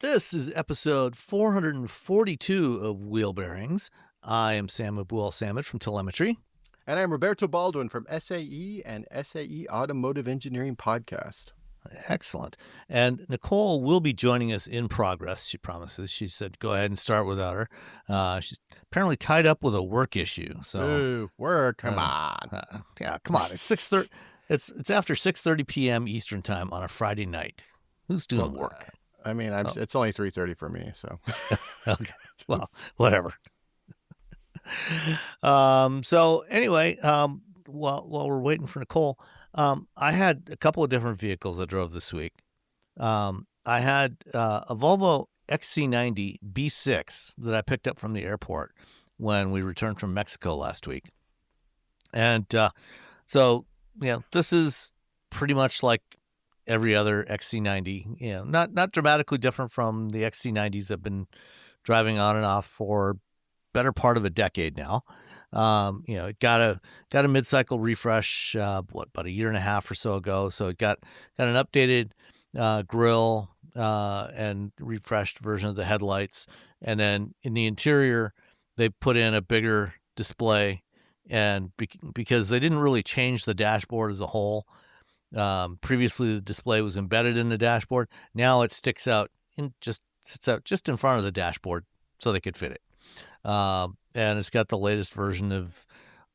This is episode 442 of Wheel Bearings. I am Sam Abuel-Samad from Telemetry. And I'm Roberto Baldwin from SAE and SAE Automotive Engineering Podcast. Excellent. And Nicole will be joining us in progress, she promises. She said go ahead and start without her. She's apparently tied up with a work issue. So, ooh, work, come on. Come on. It's 6:30. It's after 6:30 p.m. Eastern time on a Friday night. Who's doing work? I mean, it's only 3:30 for me, so. Okay. Well, whatever. So anyway, while we're waiting for Nicole, I had a couple of different vehicles I drove this week. I had a Volvo XC90 B6 that I picked up from the airport when we returned from Mexico last week. And so, this is pretty much like every other XC90, not dramatically different from the XC90s I've been driving on and off for better part of a decade now. It got a mid-cycle refresh, about a year and a half or so ago. So it got an updated grille and refreshed version of the headlights. And then in the interior, they put in a bigger display. And because they didn't really change the dashboard as a whole, previously the display was embedded in the dashboard. Now it sits out just in front of the dashboard so they could fit it. And it's got the latest version of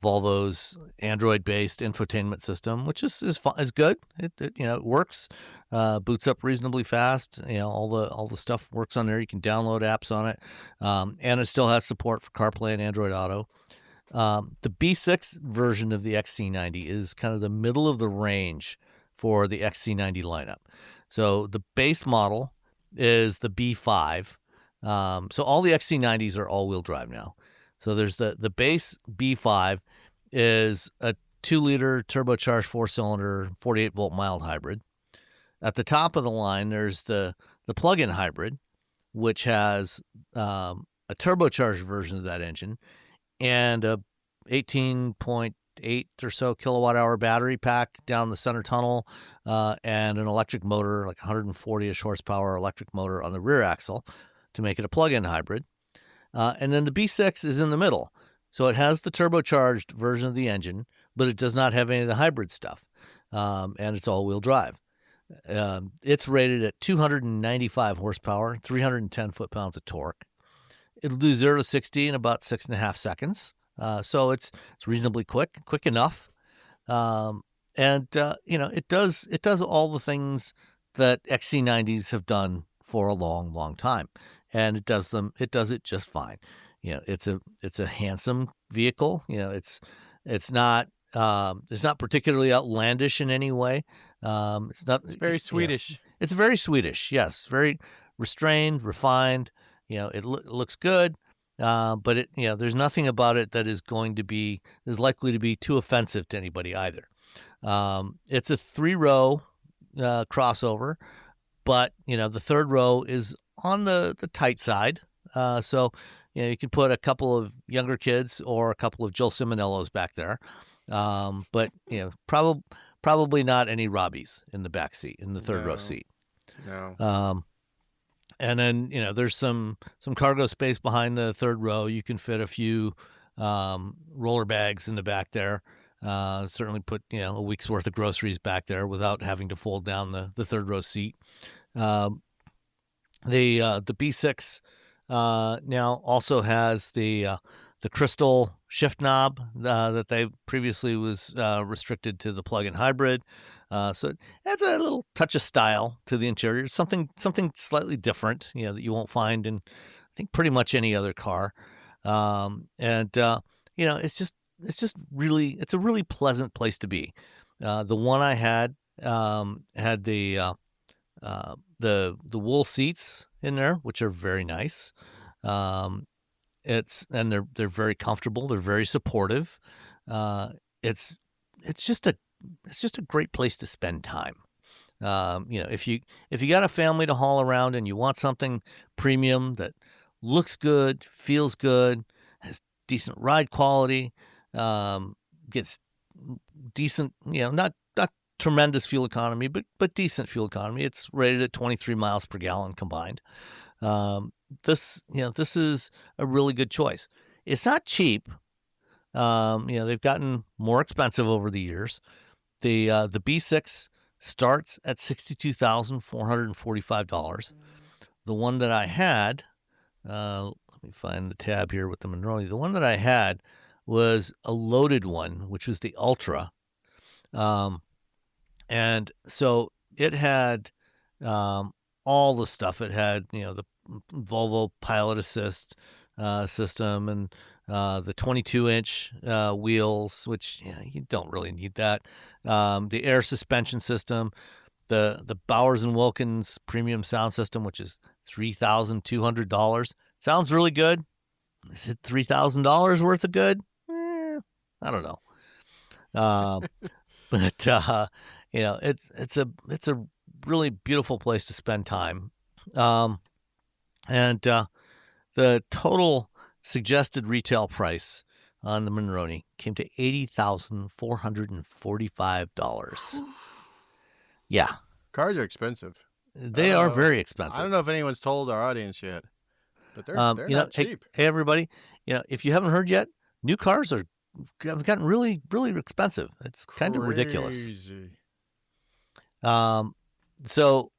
Volvo's Android-based infotainment system, which is good. It works, boots up reasonably fast. All the stuff works on there. You can download apps on it, and it still has support for CarPlay and Android Auto. The B6 version of the XC90 is kind of the middle of the range for the XC90 lineup. So the base model is the B5. So all the XC90s are all-wheel drive now. So there's the base B5 is a 2-liter turbocharged 4-cylinder 48-volt mild hybrid. At the top of the line, there's the plug-in hybrid, which has a turbocharged version of that engine and a 18.8 or so kilowatt-hour battery pack down the center tunnel, and an electric motor, like 140-ish horsepower electric motor on the rear axle to make it a plug-in hybrid. And then the B6 is in the middle. So it has the turbocharged version of the engine, but it does not have any of the hybrid stuff. And it's all-wheel drive. It's rated at 295 horsepower, 310 foot-pounds of torque. It'll do 0 to 60 in about 6.5 seconds. So it's reasonably quick enough. It does all the things that XC90s have done for a long, long time. And it does it just fine. It's a handsome vehicle. It's not particularly outlandish in any way. It's very Swedish. It's very Swedish. Yes. Very restrained, refined. It looks good. But there's nothing about it that is likely to be too offensive to anybody either. It's a 3-row crossover, but the third row is on the tight side. So you can put a couple of younger kids or a couple of Jill Simonellos back there. But probably not any Robbies in the back seat, in the third row seat. No. And then, there's some cargo space behind the third row. You can fit a few roller bags in the back there. Certainly put, a week's worth of groceries back there without having to fold down the third row seat. The B6 now also has the crystal shift knob that they previously was restricted to the plug-in hybrid. So it adds a little touch of style to the interior, something slightly different, that you won't find in, I think, pretty much any other car. It's a really pleasant place to be. The one I had the wool seats in there, which are very nice. They're very comfortable. They're very supportive. It's just a great place to spend time. If you got a family to haul around and you want something premium that looks good, feels good, has decent ride quality, gets decent, not tremendous fuel economy, but decent fuel economy. It's rated at 23 miles per gallon combined. This is a really good choice. It's not cheap. They've gotten more expensive over the years. The B6 starts at $62,445. The one that I had, let me find the tab here with the Monroney. The one that I had was a loaded one, which was the Ultra. And so it had all the stuff. It had, the Volvo Pilot Assist system and the 22-inch wheels, which you don't really need that. The air suspension system, the Bowers & Wilkins premium sound system, which is $3,200. Sounds really good. Is it $3,000 worth of good? I don't know. But it's a really beautiful place to spend time. And the total suggested retail price on the Monroney came to $80,445. Yeah. Cars are expensive. They are very expensive. I don't know if anyone's told our audience yet, but they're not cheap. Hey, everybody, if you haven't heard yet, new cars have gotten really, really expensive. It's kind of ridiculous. So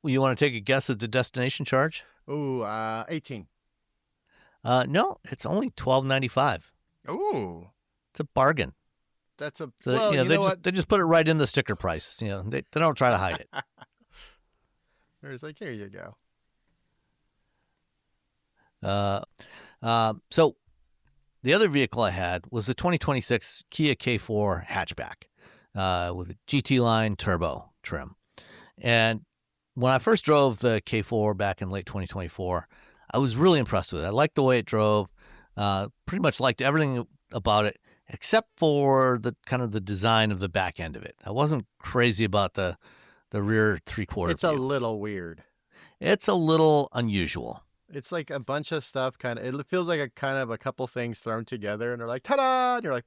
you want to take a guess at the destination charge? Ooh, 18. No, it's only $12.95. Ooh, it's a bargain. That's a so, they just put it right in the sticker price. They don't try to hide it. It's like, here you go. So the other vehicle I had was the 2026 Kia K4 hatchback with a GT line turbo trim. And when I first drove the K4 back in late 2024, I was really impressed with it. I liked the way it drove, pretty much liked everything about it, except for the kind of the design of the back end of it. I wasn't crazy about the rear three-quarter It's view. a little weird. It's a little unusual. It's like a bunch of stuff it feels like a couple things thrown together, and they're like, ta-da! And you're like,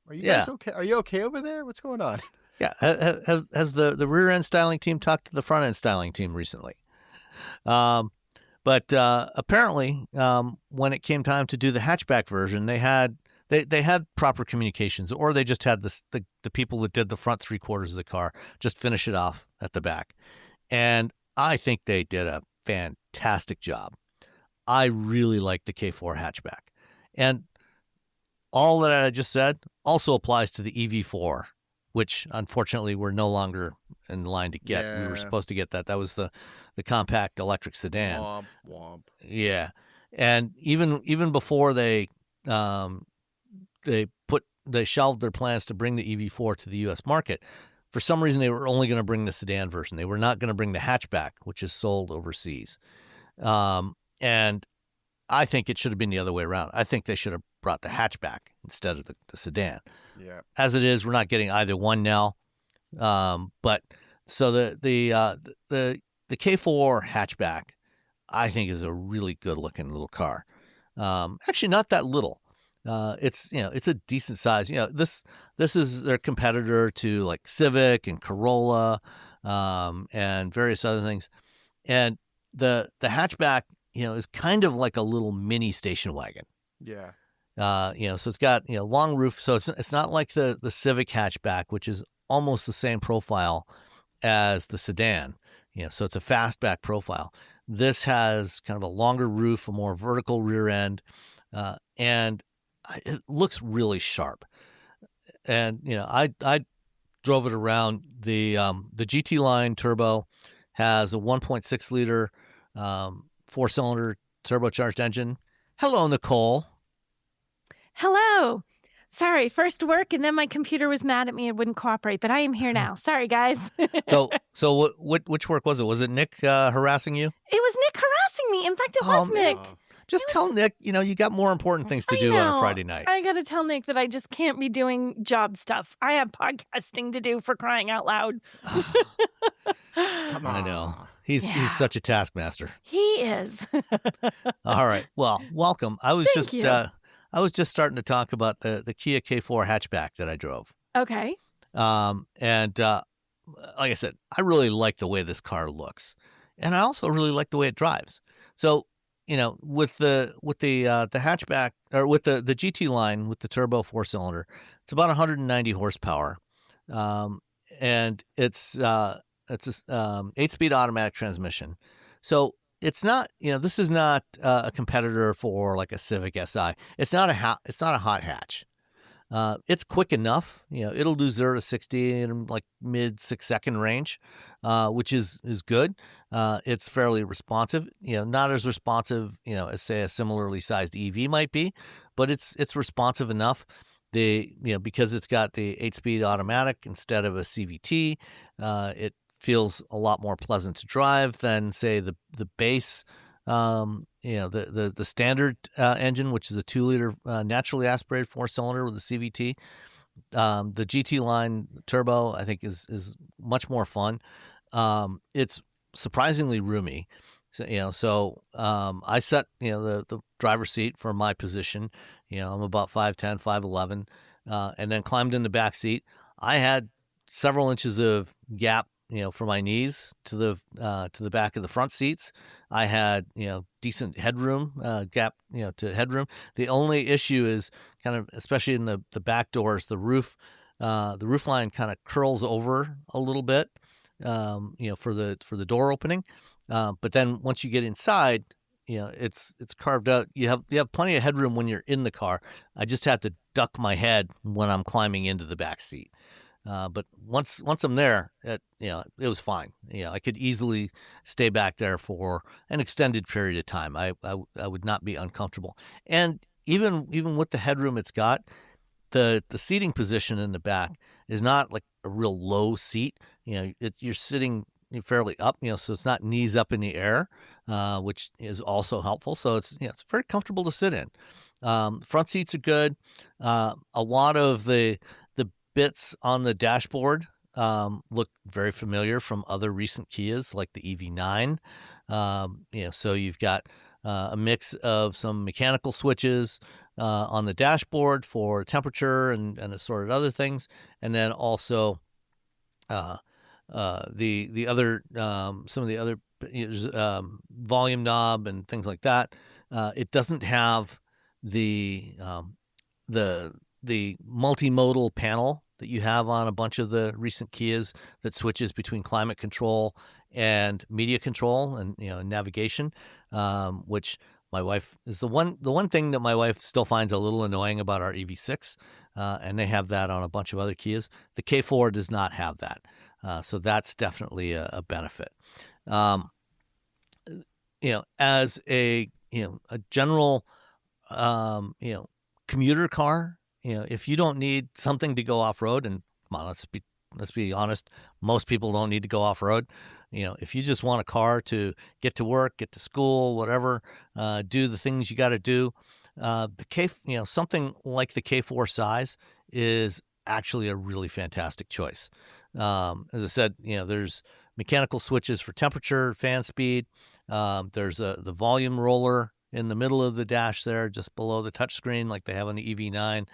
are you guys okay? Are you okay over there? What's going on? Yeah. Has the rear end styling team talked to the front end styling team recently? But apparently, when it came time to do the hatchback version, they had proper communications, or they just had the people that did the front three quarters of the car just finish it off at the back. And I think they did a fantastic job. I really like the K4 hatchback. And all that I just said also applies to the EV4, which unfortunately we're no longer in line to get. Yeah. We were supposed to get that. That was the compact electric sedan. Womp, womp. Yeah. And even before they shelved their plans to bring the EV4 to the U.S. market, for some reason they were only going to bring the sedan version. They were not going to bring the hatchback, which is sold overseas. And I think it should have been the other way around. I think they should have brought the hatchback instead of the sedan. Yeah. As it is, we're not getting either one now. But so the K4 hatchback, I think, is a really good looking little car. Actually, not that little. It's a decent size. This is their competitor to like Civic and Corolla, and various other things. And the hatchback, is kind of like a little mini station wagon. Yeah. So it's got, long roof. So it's not like the Civic hatchback, which is almost the same profile as the sedan. So it's a fastback profile. This has kind of a longer roof, a more vertical rear end, and it looks really sharp. And, I drove it around. The GT line turbo has a 1.6 liter, 4-cylinder turbocharged engine. Hello, Nicole. Hello. Sorry, first work, and then my computer was mad at me and wouldn't cooperate, but I am here now. Sorry, guys. So which work was it? Was it Nick harassing you? It was Nick harassing me. In fact, it was Nick. Just tell Nick, you got more important things to do on a Friday night. I got to tell Nick that I just can't be doing job stuff. I have podcasting to do, for crying out loud. Come on. I know. He's such a taskmaster. He is. All right. Well, welcome. I was just starting to talk about the Kia K4 hatchback that I drove. Okay. And like I said, I really like the way this car looks, and I also really like the way it drives. So, with the hatchback, or with the GT line with the turbo 4-cylinder, it's about 190 horsepower, and it's a 8-speed automatic transmission. So it's not, this is not a competitor for like a Civic Si. It's not a hot hatch. It's quick enough. It'll do 0 to 60 in like mid 6-second range, which is good. It's fairly responsive. Not as responsive, as say a similarly sized EV might be, but it's responsive enough. Because it's got the 8-speed automatic instead of a CVT, it feels a lot more pleasant to drive than say the base. The standard engine, which is a 2-liter naturally aspirated 4-cylinder with a CVT. The GT line turbo, I think, is much more fun. It's surprisingly roomy. So I set the driver's seat for my position. I'm about 5'10", 5'11", and then climbed in the back seat. I had several inches of gap, from my knees to the back of the front seats. I had, decent headroom, gap, to headroom. The only issue is kind of, especially in the back doors, the roof line kind of curls over a little bit, for the door opening. But then once you get inside, it's carved out. You have plenty of headroom when you're in the car. I just have to duck my head when I'm climbing into the back seat. But once I'm there, it was fine. I could easily stay back there for an extended period of time. I would not be uncomfortable. And even with the headroom it's got, the seating position in the back is not like a real low seat. You're sitting fairly up, so it's not knees up in the air, which is also helpful. So it's very comfortable to sit in. Front seats are good. A lot of the bits on the dashboard look very familiar from other recent Kias, like the EV9. So you've got a mix of some mechanical switches on the dashboard for temperature and assorted other things, and then also the other some of the other volume knob and things like that. It doesn't have the multimodal panel that you have on a bunch of the recent Kias that switches between climate control and media control and navigation, which my wife is the one thing that my wife still finds a little annoying about our EV6, and they have that on a bunch of other Kias. The K4 does not have that, so that's definitely a benefit. As a general commuter car. If you don't need something to go off road, and come on, let's be honest, most people don't need to go off road. If you just want a car to get to work, get to school, whatever, do the things you got to do, something like the K4 size is actually a really fantastic choice. As I said, there's mechanical switches for temperature, fan speed. There's the volume roller in the middle of the dash there, just below the touchscreen, like they have on the EV9.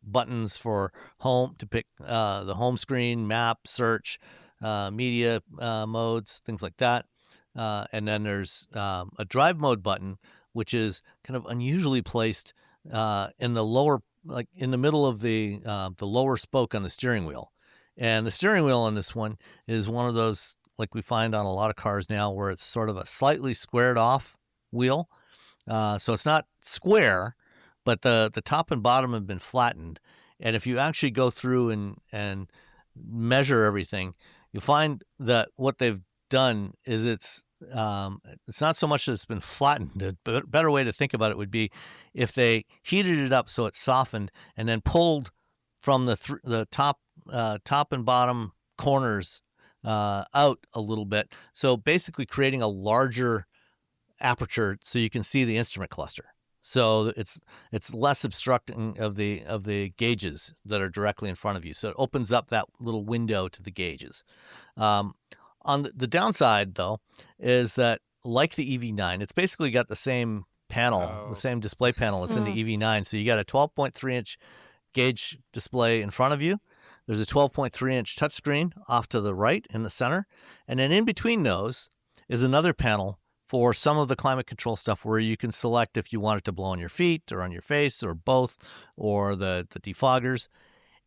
Buttons for home to pick the home screen, map, search, media modes, things like that. And then there's a drive mode button, which is kind of unusually placed in the lower, like in the middle of the lower spoke on the steering wheel. And the steering wheel on this one is one of those, like we find on a lot of cars now, where it's sort of a slightly squared off wheel. So it's not square, but the top and bottom have been flattened. And if you actually go through and measure everything, you find that what they've done is it's not so much that it's been flattened. A better way to think about it would be if they heated it up so it softened and then pulled from the top and bottom corners out a little bit. So basically creating a larger aperture so you can see the instrument cluster. So it's less obstructing of the gauges that are directly in front of you. So it opens up that little window to the gauges. On the downside, though, is that like the EV9, it's basically got the same panel, the same display panel that's in the EV9. So you got a 12.3-inch gauge display in front of you. There's a 12.3-inch touchscreen off to the right in the center. And then in between those is another panel for some of the climate control stuff where you can select if you want it to blow on your feet or on your face or both, or the defoggers.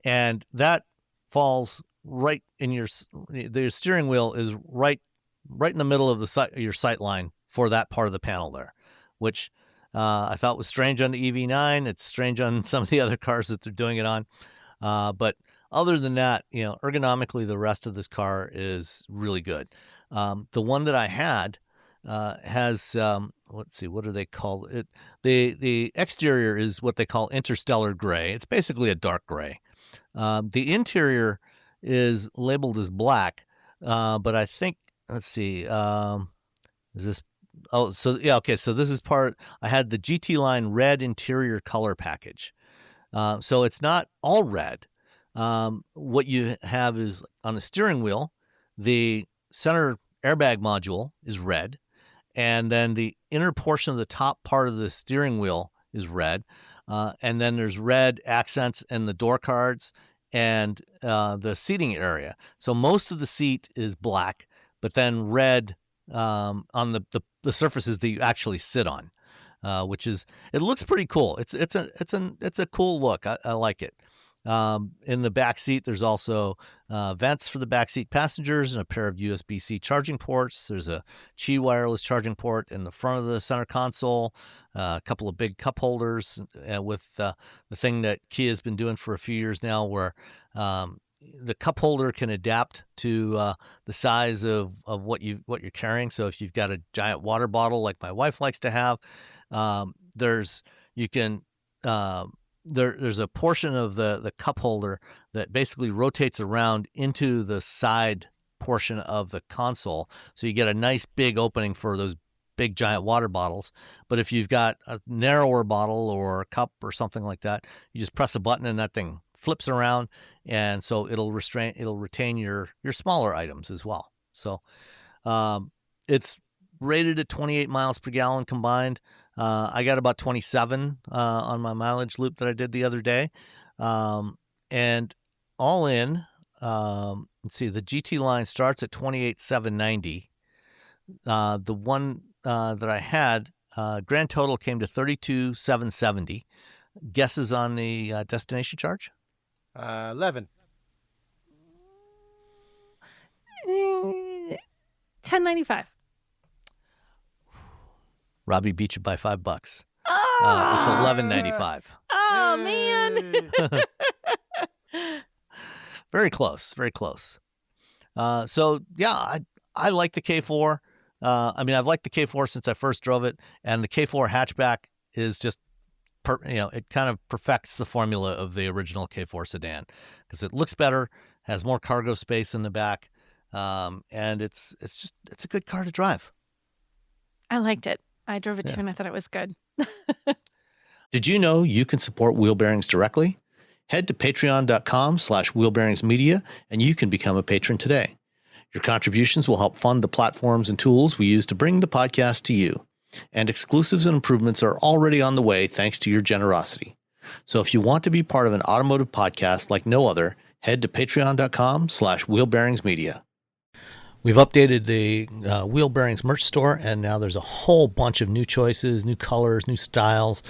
And that falls right in the steering wheel is right in the middle of your sight line for that part of the panel there, which I thought was strange on the EV9. It's strange on some of the other cars that they're doing it on. But other than that, ergonomically, the rest of this car is really good. The one that I had has, let's see, what do they call it? The exterior is what they call interstellar gray. It's basically a dark gray. The interior is labeled as black, but I think, let's see, is this? Oh, so yeah, okay. So this is I had the GT line red interior color package. So it's not all red. What you have is on the steering wheel, the center airbag module is red, and then the inner portion of the top part of the steering wheel is red. And then there's red accents in the door cards and the seating area. So most of the seat is black, but then red on the surfaces that you actually sit on, which it looks pretty cool. It's a cool look. I like it. In the back seat, there's also vents for the backseat passengers and a pair of USB-C charging ports. There's a Qi wireless charging port in the front of the center console, a couple of big cup holders with the thing that Kia has been doing for a few years now, where the cup holder can adapt to the size of what you're carrying. So if you've got a giant water bottle like my wife likes to have, there's a portion of the cup holder that basically rotates around into the side portion of the console. So you get a nice big opening for those big giant water bottles. But if you've got a narrower bottle or a cup or something like that, you just press a button and that thing flips around. And so it'll retain your smaller items as well. So it's rated at 28 miles per gallon combined. I got about 27 on my mileage loop that I did the other day. And all in, let's see, the GT line starts at 28,790. The one that I had, grand total came to 32,770. Guesses on the destination charge? 11. 1095. Robbie beat you by $5. It's Oh, $11.95. oh man. Very close, very close. So yeah, I like the K4. I've liked the K4 since I first drove it, and the K4 hatchback is just, it kind of perfects the formula of the original K4 sedan because it looks better, has more cargo space in the back, and it's a good car to drive. I liked it. I drove it too, and I thought it was good. Did you know you can support Wheel Bearings directly? Head to patreon.com/wheelbearingsmedia, and you can become a patron today. Your contributions will help fund the platforms and tools we use to bring the podcast to you. And exclusives and improvements are already on the way thanks to your generosity. So if you want to be part of an automotive podcast like no other, head to patreon.com/wheelbearingsmedia. We've updated the Wheel Bearings merch store, and now there's a whole bunch of new choices, new colors, new styles,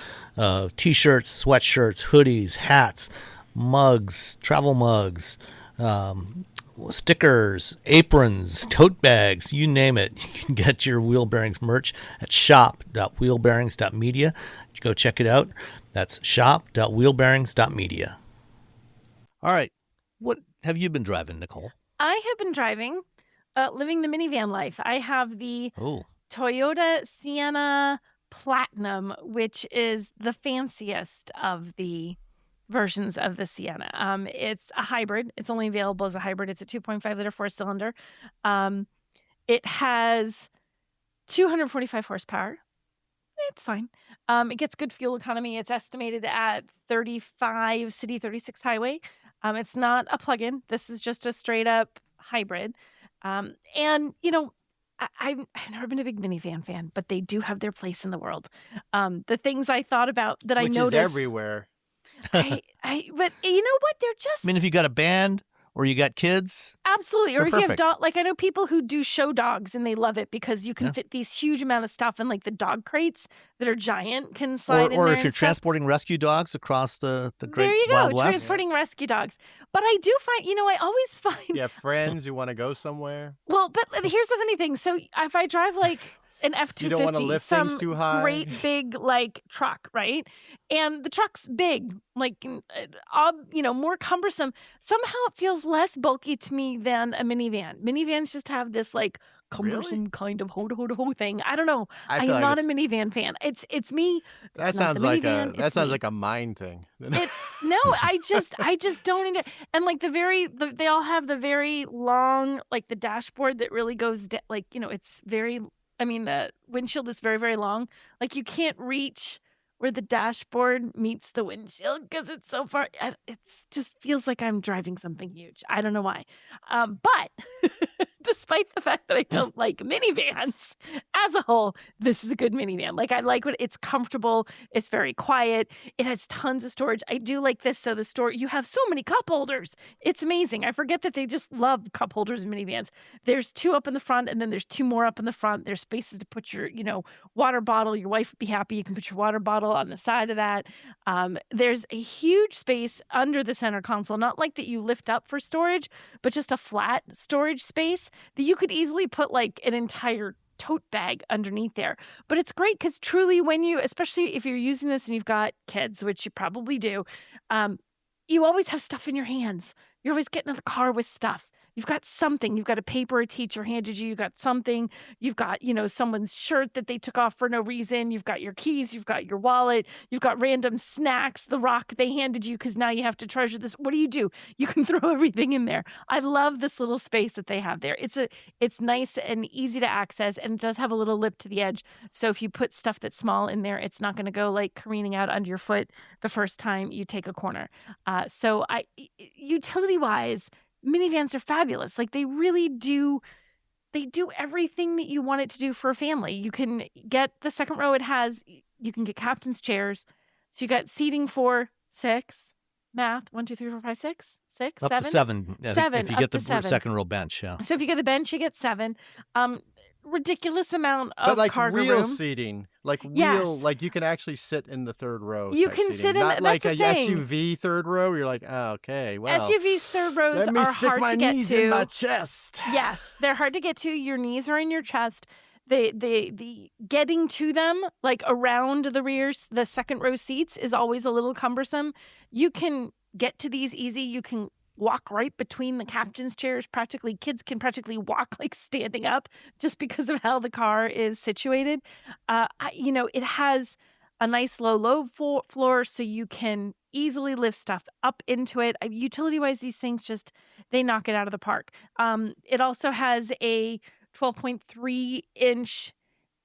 t-shirts, sweatshirts, hoodies, hats, mugs, travel mugs, stickers, aprons, tote bags, you name it. You can get your Wheel Bearings merch at shop.wheelbearings.media. Go check it out. That's shop.wheelbearings.media. All right. What have you been driving, Nicole? I have been driving, living the minivan life. I have the Oh. Toyota Sienna Platinum, which is the fanciest of the versions of the Sienna. It's a hybrid. It's only available as a hybrid. It's a 2.5-liter four-cylinder. It has 245 horsepower. It's fine. It gets good fuel economy. It's estimated at 35 city, 36 highway. It's not a plug-in. This is just a straight-up hybrid. And, I've never been a big minivan fan, but they do have their place in the world. The things I thought about that I Which noticed. is everywhere. But you know what? They're just I mean, if you got a band or you got kids, absolutely. Or they're if you have perfect. like I know people who do show dogs and they love it because you can Yeah. fit these huge amount of stuff in like the dog crates that are giant can slide in or there. if you're and stuff. transporting rescue dogs across the There great you go, Wild West. transporting rescue dogs. But I do find, I always find. You have friends who want to go somewhere. Well, but here's the funny thing. So if I drive like an You don't want to F-250, lift some things too high. great big like truck, right? And the truck's big, like more cumbersome. Somehow it feels less bulky to me than a minivan. Minivans just have this like cumbersome kind of ho thing. I don't know. I I'm feel like not a it's- many fan. It's me. That It's not sounds the like minivan, that it's sounds me. like a mind thing. I just don't need it. And like they all have the very long, like the dashboard that really goes like, it's very, the windshield is very, very long. Like you can't reach where the dashboard meets the windshield because it's so far. It just feels like I'm driving something huge. I don't know why. But despite the fact that I don't like minivans as a whole, this is a good minivan. Like I like it's comfortable. It's very quiet. It has tons of storage. I do like this. So you have so many cup holders. It's amazing. I forget that they just love cup holders in minivans. There's 2 up in the front and then there's 2 more up in the front. There's spaces to put your, water bottle. Your wife would be happy. You can put your water bottle on the side of that. There's a huge space under the center console, not like that you lift up for storage, but just a flat storage space that you could easily put like an entire tote bag underneath there. But it's great because truly especially if you're using this and you've got kids, which you probably do, you always have stuff in your hands. You're always getting in the car with stuff. You've got something. You've got a paper a teacher handed you. You've got something. You've got, someone's shirt that they took off for no reason. You've got your keys. You've got your wallet. You've got random snacks, the rock they handed you because now you have to treasure this. What do? You can throw everything in there. I love this little space that they have there. It's nice and easy to access, and it does have a little lip to the edge. So if you put stuff that's small in there, it's not going to go like careening out under your foot the first time you take a corner. So utility-wise, minivans are fabulous. Like they really do. They do everything that you want it to do for a family. You can get the second row. You can get captain's chairs. So you got seating for 6, math, 1, 2, 3, 4, 5, 6, 6, Up 7. to 7. I think, 7, if you up get to the 7. second row bench, yeah. So if you get the bench, you get 7. Ridiculous amount of But like cargo real room. seating, like Yes. real, like you can actually sit in the third row. You type can seating. sit in not the- like that's a the thing. SUV third row. You're like, oh, okay, well, SUVs third rows let me are stick hard my to get knees to. in my chest. Yes, they're hard to get to. Your knees are in your chest. The getting to them, like around the rears, the second row seats is always a little cumbersome. You can get to these easy. You can walk right between the captain's chairs. Kids can practically walk like standing up just because of how the car is situated. It has a nice low floor, so you can easily lift stuff up into it. Utility-wise, these things they knock it out of the park. It also has a 12.3-inch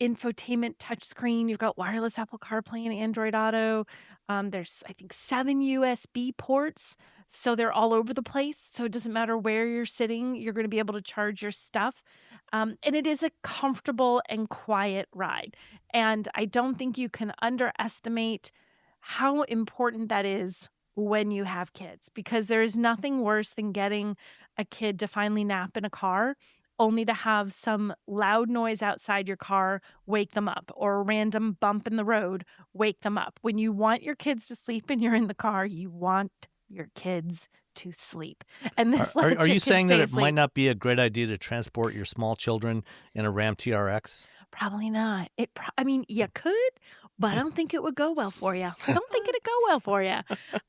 infotainment touchscreen. You've got wireless Apple CarPlay and Android Auto. There's, I think, 7 USB ports. So they're all over the place. So it doesn't matter where you're sitting, you're going to be able to charge your stuff. And it is a comfortable and quiet ride. And I don't think you can underestimate how important that is when you have kids, because there is nothing worse than getting a kid to finally nap in a car only to have some loud noise outside your car wake them up, or a random bump in the road wake them up. When you want your kids to sleep and you're in the car, you want your kids to sleep. And this lets Are your you kids saying stay that it asleep. might not be a great idea to transport your small children in a Ram TRX? Probably not. You could, but I don't think it would go well for you. I don't think it'd go well for you.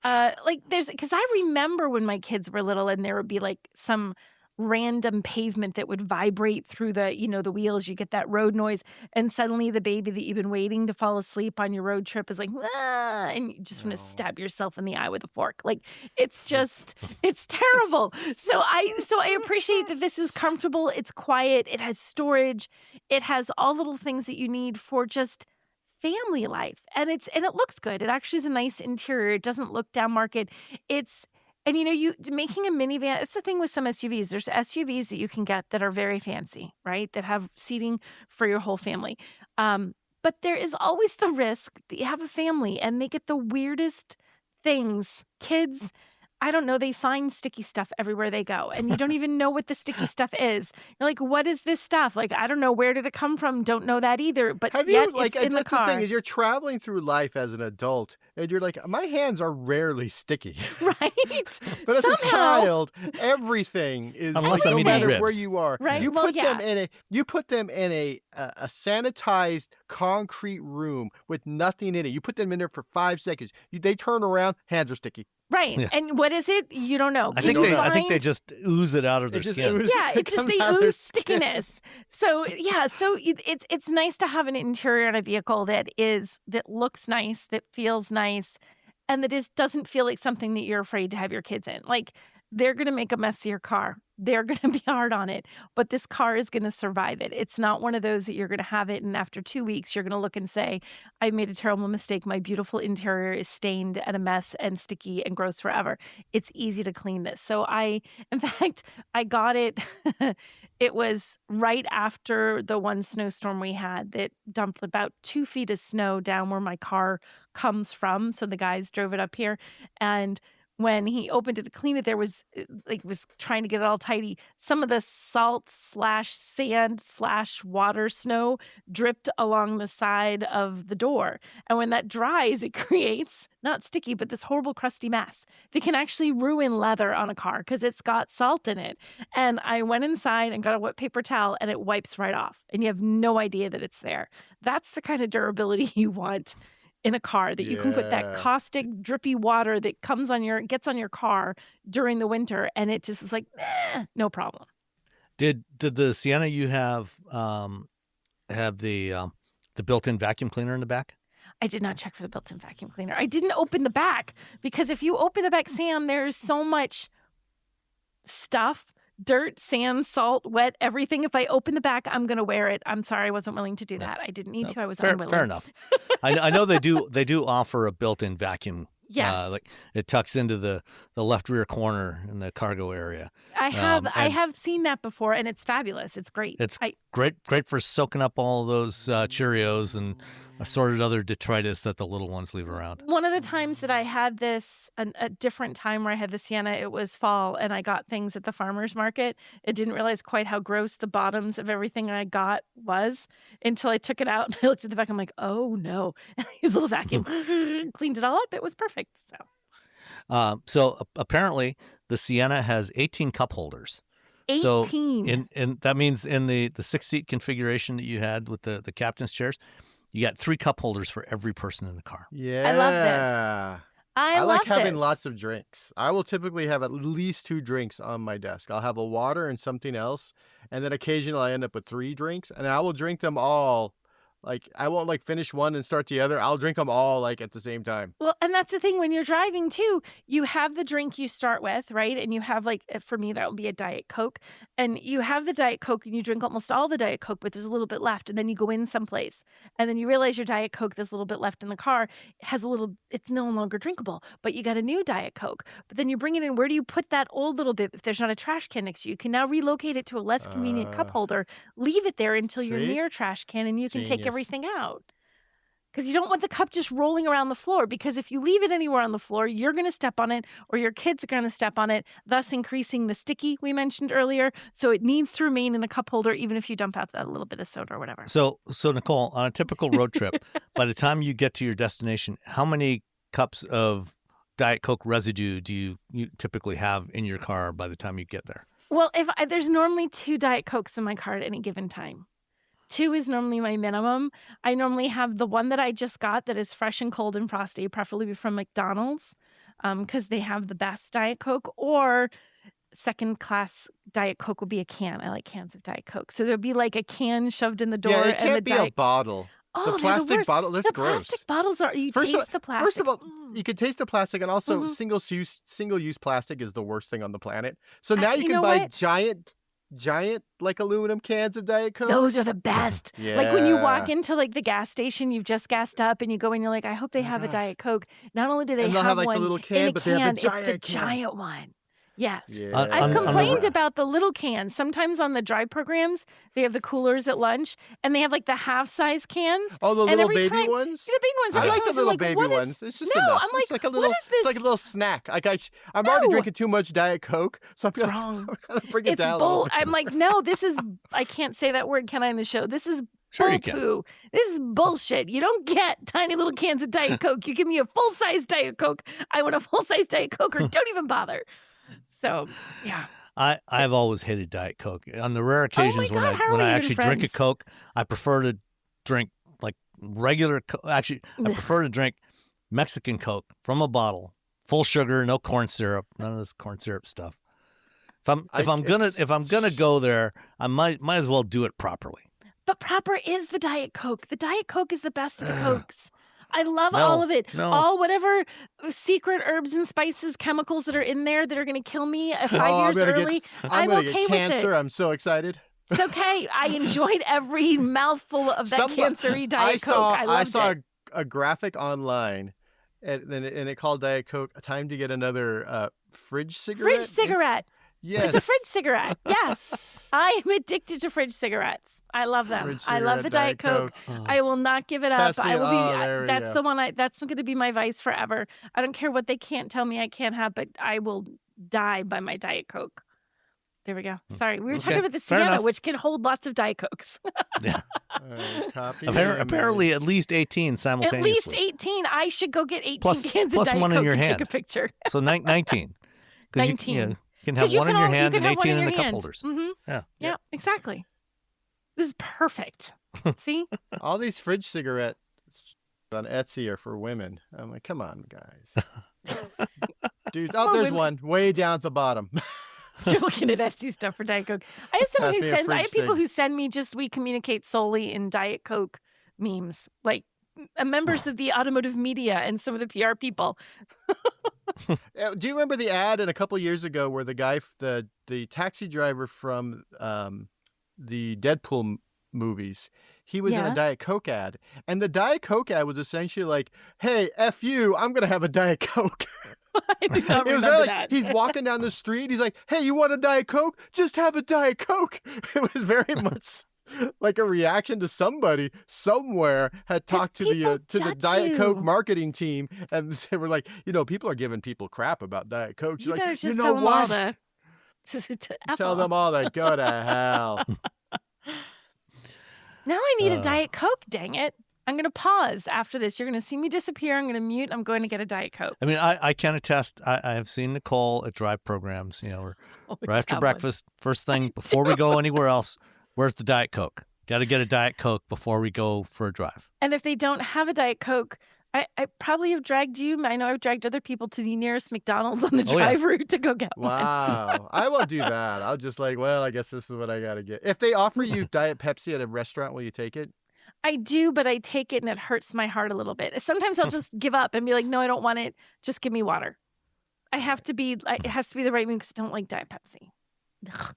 Because I remember when my kids were little and there would be like some random pavement that would vibrate through the wheels. You get that road noise, and suddenly the baby that you've been waiting to fall asleep on your road trip is like, ah, and you just want to stab yourself in the eye with a fork. Like it's terrible. So I appreciate that this is comfortable. It's quiet. It has storage. It has all little things that you need for just family life, and it looks good. It actually is a nice interior. It doesn't look down market. And you making a minivan, it's the thing with some SUVs. There's SUVs that you can get that are very fancy, right? That have seating for your whole family. But there is always the risk that you have a family and they get the weirdest things. Kids, I don't know, they find sticky stuff everywhere they go, and you don't even know what the sticky stuff is. You're like, what is this stuff? Like, I don't know, where did it come from? Don't know that either, but Have yet you, like, it's in the that's the car. thing is you're traveling through life as an adult, and you're like, my hands are rarely sticky. Right? But as Somehow, a child, everything is Unless like, I'm no eating matter where ribs. you are. Right, You well, put them yeah. in a sanitized concrete room with nothing in it. You put them in there for 5 seconds. They turn around, hands are sticky. Right. Yeah. And what is it? You don't know. I Can think you I think they find- just ooze it out of their It just skin. oozes- Yeah, it just comes they out of their ooze skin. stickiness. So yeah, so it's nice to have an interior on a vehicle that looks nice, that feels nice, and that doesn't feel like something that you're afraid to have your kids in. Like, they're gonna make a mess of your car. They're gonna be hard on it, but this car is gonna survive it. It's not one of those that you're gonna have it, and after 2 weeks you're gonna look and say, I made a terrible mistake. My beautiful interior is stained and a mess and sticky and gross forever. It's easy to clean this. So in fact, I got it. It was right after the one snowstorm we had that dumped about 2 feet of snow down where my car comes from. So the guys drove it up here, and when he opened it to clean it, there was was trying to get it all tidy. Some of the salt/sand/water snow dripped along the side of the door. And when that dries, it creates not sticky, but this horrible crusty mess that can actually ruin leather on a car because it's got salt in it. And I went inside and got a wet paper towel, and it wipes right off. And you have no idea that it's there. That's the kind of durability you want in a car, that you can put that Yeah. caustic, drippy water that gets on your car during the winter, and it just is like, no problem. Did the Sienna you have the built-in vacuum cleaner in the back? I did not check for the built-in vacuum cleaner. I didn't open the back because if you open the back, Sam, there's so much stuff. Dirt, sand, salt, wet, everything. If I open the back, I'm going to wear it. I'm sorry, I wasn't willing to do that. I didn't need to. I was unwilling. Fair enough. I know they do offer a built-in vacuum. Yes. Like it tucks into the left rear corner in the cargo area. I have and- have seen that before, and it's fabulous. It's great. It's great for soaking up all those Cheerios and assorted other detritus that the little ones leave around. One of the times that I had this, a different time where I had the Sienna, it was fall, and I got things at the farmer's market. I didn't realize quite how gross the bottoms of everything I got was until I took it out and I looked at the back. I'm like, oh no. And I used a little vacuum, cleaned it all up. It was perfect. So apparently the Sienna has 18 cup holders. 18. So and that means in the 6-seat configuration that you had with the captain's chairs, you got 3 cup holders for every person in the car. Yeah. I love this. I like love having this. lots of drinks. I will typically have at least 2 drinks on my desk. I'll have a water and something else, and then occasionally I end up with 3 drinks, and I will drink them all. Like, I won't finish one and start the other. I'll drink them all at the same time. Well, and that's the thing when you're driving too, you have the drink you start with, right? And you have for me, that would be a Diet Coke. And you have the Diet Coke and you drink almost all the Diet Coke, but there's a little bit left. And then you go in someplace and then you realize your Diet Coke, there's a little bit left in the car, it's no longer drinkable, but you got a new Diet Coke. But then you bring it in. Where do you put that old little bit if there's not a trash can next to you? You can now relocate it to a less convenient cup holder, leave it there until you're See? near a trash can, and you can take Genius. everything out. Because you don't want the cup just rolling around the floor, because if you leave it anywhere on the floor, you're going to step on it or your kids are going to step on it, thus increasing the sticky we mentioned earlier. So it needs to remain in the cup holder, even if you dump out that little bit of soda or whatever. So Nicole, on a typical road trip, by the time you get to your destination, how many cups of Diet Coke residue do you typically have in your car by the time you get there? Well, there's normally 2 Diet Cokes in my car at any given time. 2 is normally my minimum. I normally have the one that I just got that is fresh and cold and frosty, preferably from McDonald's, because they have the best Diet Coke. Or second class Diet Coke will be a can. I like cans of Diet Coke. So there'll be a can shoved in the door. Yeah, it and the can't be a bottle. Oh, The plastic worst. bottle, that's the gross. plastic bottles are, you taste the plastic. First of all, you can taste the plastic, and also Mhm. single-use plastic is the worst thing on the planet. So now you you can know buy what? giant aluminum cans of Diet Coke. Those are the best. Like when you walk Yeah. into the gas station, you've just gassed up and you go in, you're like, I hope they have a God. Diet Coke. Not only do they And they'll have have, one the little in can, a but they have can, the it's the giant can. giant one. Yes. Yeah. I've complained about the little cans. Sometimes on the drive programs, they have the coolers at lunch, and they have like the half-size cans. Oh, the and little every baby time, ones? The big ones. I Every like time the little baby what is- ones. It's just no, enough. I'm like, it's like a little, what is this? It's like a little snack. Like I'm already No. drinking too much Diet Coke, so I'm It's wrong. gonna bring it It's down. a little bull. bit. I'm like, no, this is. I can't say that word, can I, in the show? This is Sure you bull can. poo. This is bullshit. You don't get tiny little cans of Diet Coke. You give me a full-size Diet Coke. I want a full-size Diet Coke, or don't even bother. So, yeah. I've always hated Diet Coke. On the rare occasions God, how are when we I even actually drink a friends? Coke, I prefer to drink like regular Actually, I prefer to drink Mexican Coke from a bottle, full sugar, no corn syrup, none of this corn syrup stuff. If I'm gonna go there, I might as well do it properly. But proper is the Diet Coke. The Diet Coke is the best of the Cokes. I love No, all of it. no. All whatever secret herbs and spices, chemicals that are in there that are going to kill me 5 I'm years gonna early. I'm I'm gonna okay get with cancer. it. I'm so excited. It's okay. I enjoyed every mouthful of that cancer-y Diet Coke. I loved saw it. a graphic online, and it called Diet Coke time to get another fridge cigarette. Fridge cigarette. Yes. It's a fridge cigarette. Yes. I am addicted to fridge cigarettes. I love them. Fridge I love cigarette, the Diet Coke. I will not give it up. Pass me- I will there we be. That's go. the one. That's going to be my vice forever. I don't care what they can't tell me I can't have, but I will die by my Diet Coke. There we go. Sorry, we were talking about the fair Sienna, enough. which can hold lots of Diet Cokes. Yeah. Copy Apparently, at least 18 At simultaneously. least 18. I should go get 18 Plus- cans plus of Diet one in Coke your and hand. take a picture. So 19. 19. You can have 'Cause you one in can your all- you hand can and have one 18 in in the your cup hand. holders. Mm-hmm. Yeah. Yeah, exactly. This is perfect. See? All these fridge cigarettes on Etsy are for women. I'm like, come on, guys. Dude, Poor there's women. one way down at the bottom. You're looking at Etsy stuff for Diet Coke. I have someone Pass who me a sends. I fridge have people cig. who send me we communicate solely in Diet Coke memes, like members of the automotive media and some of the PR people. Do you remember the ad in a couple years ago where the guy, the taxi driver from the Deadpool movies, he was in Yeah. a Diet Coke ad, and the Diet Coke ad was essentially like, "Hey, F you, I'm gonna have a Diet Coke." I do not It was remember very like that. he's walking down the street. He's like, "Hey, you want a Diet Coke? Just have a Diet Coke." It was very much like a reaction to somebody somewhere had 'Cause talked to people the judge Diet Coke you. marketing team, and they were like, people are giving people crap about Diet Coke. She's You like, better just you know tell them all what? to Tell them all to go to hell. Now I need a Diet Coke, dang it. I'm going to pause after this. You're going to see me disappear. I'm going to mute. I'm going to get a Diet Coke. I mean, I can attest. I have seen Nicole at drive programs, Always right after have one. breakfast, first thing before we go anywhere else, where's the Diet Coke? Got to get a Diet Coke before we go for a drive. And if they don't have a Diet Coke, I probably have dragged you. I know I've dragged other people to the nearest McDonald's on the Oh, yeah. drive route to go get one. Wow. I won't do that. I'll just like, well, I guess this is what I got to get. If they offer you Diet Pepsi at a restaurant, will you take it? I do, but I take it and it hurts my heart a little bit. Sometimes I'll just give up and be like, no, I don't want it. Just give me water. It has to be the right move because I don't like Diet Pepsi. Ugh.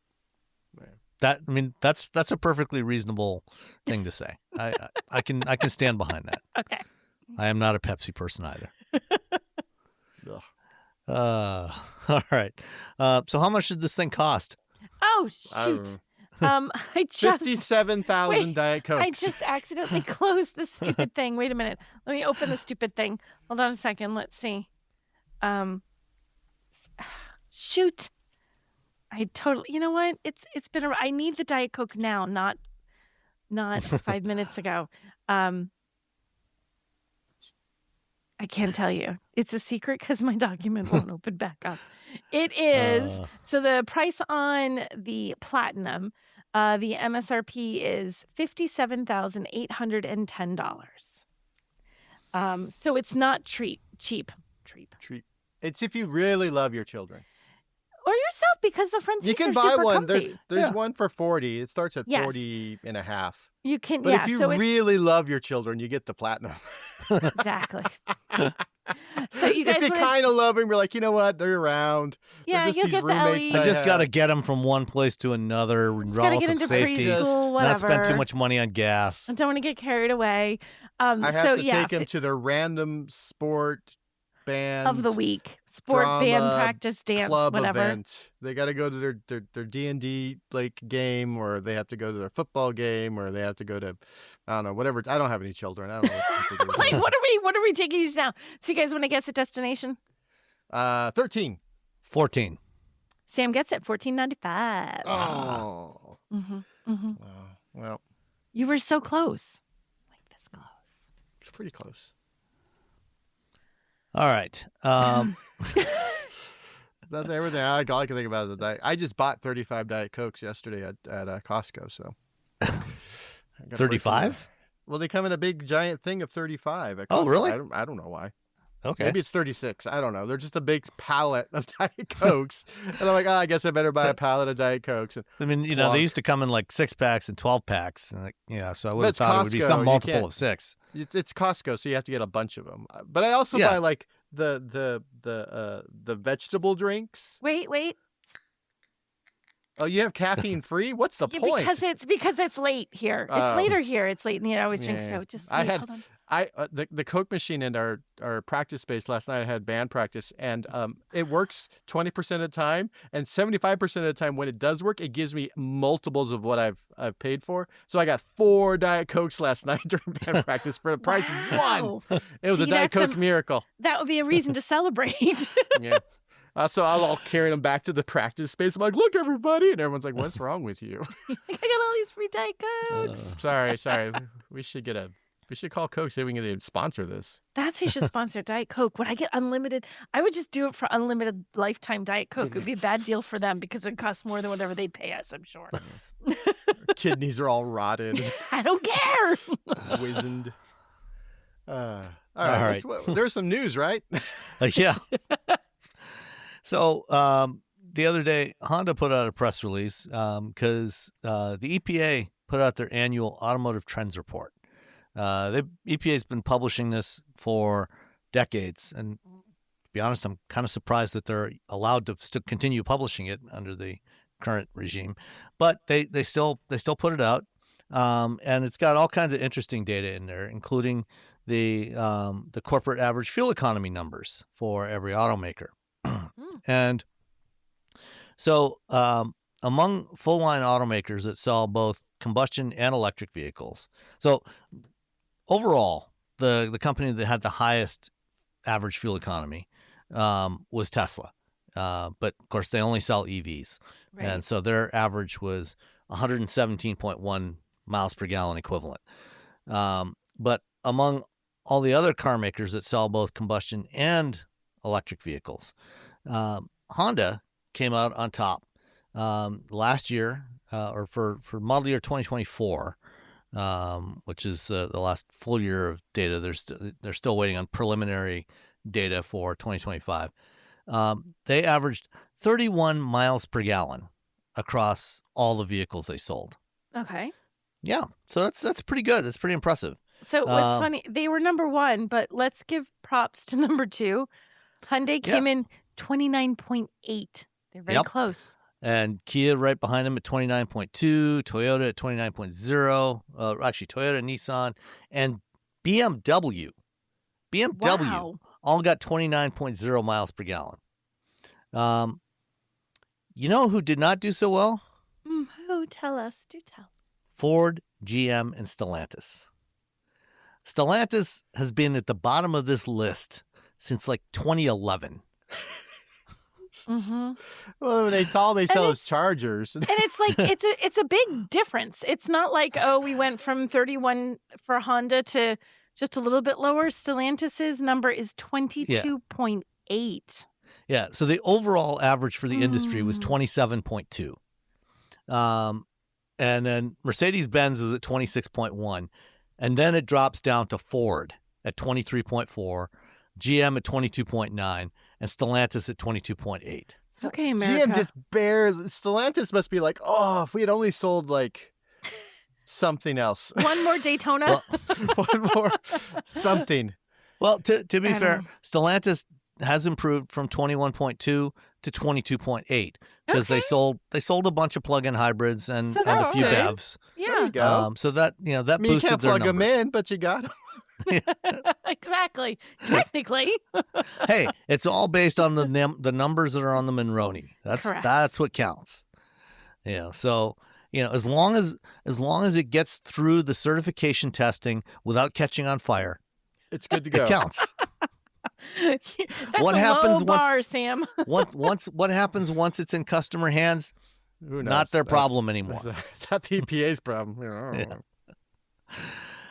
That's a perfectly reasonable thing to say. I can stand behind that. Okay. I am not a Pepsi person either. Ugh. All right. So how much did this thing cost? Oh, I don't shoot. know. I just 57,000 Wait, Diet Cokes. I just accidentally closed this stupid thing. Wait a minute. Let me open the stupid thing. Hold on a second. Let's see. Shoot. You know what? It's been I need the Diet Coke now, not 5 minutes ago. I can't tell you. It's a secret because my document won't open back up. It is. So the price on the Platinum, the MSRP is $57,810. So it's not cheap. Treat. It's if you really love your children. Or yourself, because the front You seats can are buy super one. comfy. There's one for 40. It starts at Yes. 40 and a half. You can, But yeah. if you so it's, really love your children, you get the Platinum. exactly. So you guys if you wanna- kind of love them, you're like, you know what? They're around. They're Yeah, just you'll these get the roommates LE. I I just have. got to get them from one place to another. Just gotta get Relative into safety. preschool, whatever. Not spend too much money on gas. I don't want to get carried away. I have so to yeah, take them to the random sport bands of the week. Sport, band, drama, practice, dance, club whatever. event. They got to go to their D&D like game, or they have to go to their football game, or they have to go to, I don't know, whatever. I don't have any children. I don't know what people do. Like, what are we taking you now? So you guys want to guess a destination? 13. 14. Sam gets it. $14.95. Oh. Mm-hmm. Well, You were so close. Like this close. it's pretty close. All right. That's everything. All I can think about is the diet. I just bought 35 Diet Cokes yesterday at Costco. So 35? Well, they come in a big giant thing of 35 at Costco. Oh, really? I don't know why. Okay. Maybe it's 36. I don't know. They're just a big pallet of Diet Cokes. And I'm like, I guess I better buy a pallet of Diet Cokes. And I mean, they used to come in like 6-packs and 12-packs. And so I would have That's thought it would be Costco. some You multiple can't- of 6. it's Costco, so you have to get a bunch of them. But I also buy like the vegetable drinks. Wait. Oh, you have caffeine free? What's the point? Because it's late here. It's later here. It's late, and I always drink. Yeah. So just I wait, had- hold on. The Coke machine in our practice space last night. I had band practice, and it works 20% of the time, and 75% of the time when it does work, it gives me multiples of what I've paid for. So I got 4 Diet Cokes last night during band practice for the price of Wow. 1. It was a See, Diet that's Coke miracle. That would be a reason to celebrate. Yeah. So I was all carrying them back to the practice space. I'm like, look, everybody. And everyone's like, what's wrong with you? I got all these free Diet Cokes. Sorry. We should call Coke, see if we can get to sponsor this. That's who should sponsor Diet Coke. Would I get unlimited? I would just do it for unlimited lifetime Diet Coke. It would be a bad deal for them because it costs more than whatever they'd pay us, I'm sure. Kidneys are all rotted, I don't care. wizened. All All right. right. There's some news, right? Yeah. So the other day, Honda put out a press release because the EPA put out their annual Automotive Trends Report. The EPA has been publishing this for decades, and to be honest, I'm kind of surprised that they're allowed to still continue publishing it under the current regime. But they still put it out, and it's got all kinds of interesting data in there, including the corporate average fuel economy numbers for every automaker. And so among full-line automakers that sell both combustion and electric vehicles, so overall, the company that had the highest average fuel economy was Tesla. But, of course, they only sell EVs. Right. And so their average was 117.1 miles per gallon equivalent. But among all the other car makers that sell both combustion and electric vehicles, Honda came out on top last year, or for model year 2024, which is the last full year of data. They're still waiting on preliminary data for 2025. They averaged 31 miles per gallon across all the vehicles they sold. Okay. Yeah, so that's pretty good. That's pretty impressive. So what's funny, they were number 1, but let's give props to number 2. Hyundai came in 29.8. They're very close. And Kia right behind them at 29.2, Toyota at 29.0, actually Toyota, Nissan, and BMW. Wow. All got 29.0 miles per gallon. You know who did not do so well? Who? Tell us. Do tell. Ford, GM, and Stellantis. Stellantis has been at the bottom of this list since like 2011. Mm-hmm. Well, they sell is Chargers. And it's like it's a big difference. It's not like, we went from 31 for Honda to just a little bit lower. Stellantis's number is 22.8. Yeah, so the overall average for the industry was 27.2. And then Mercedes-Benz was at 26.1. And then it drops down to Ford at 23.4, GM at 22.9, and Stellantis at 22.8. Okay, America. GM just barely. Stellantis must be like, oh, if we had only sold like something else. One more Daytona. One more something. Well, to be fair, know. Stellantis has improved from 21.2 to 22.8 because they sold a bunch of plug-in hybrids and So a few okay. BEVs. There Yeah. you go. So that that I mean, you boosted can't their plug them numbers. in, but you got them. Exactly. Technically. Hey, it's all based on the numbers that are on the Monroney. Correct. That's what counts. So as long as it gets through the certification testing without catching on fire, It's good to go. it counts. That's What a happens low bar, Sam. What happens once it's in customer hands? Who knows? Not their problem anymore. It's not the EPA's problem. I don't Yeah. know.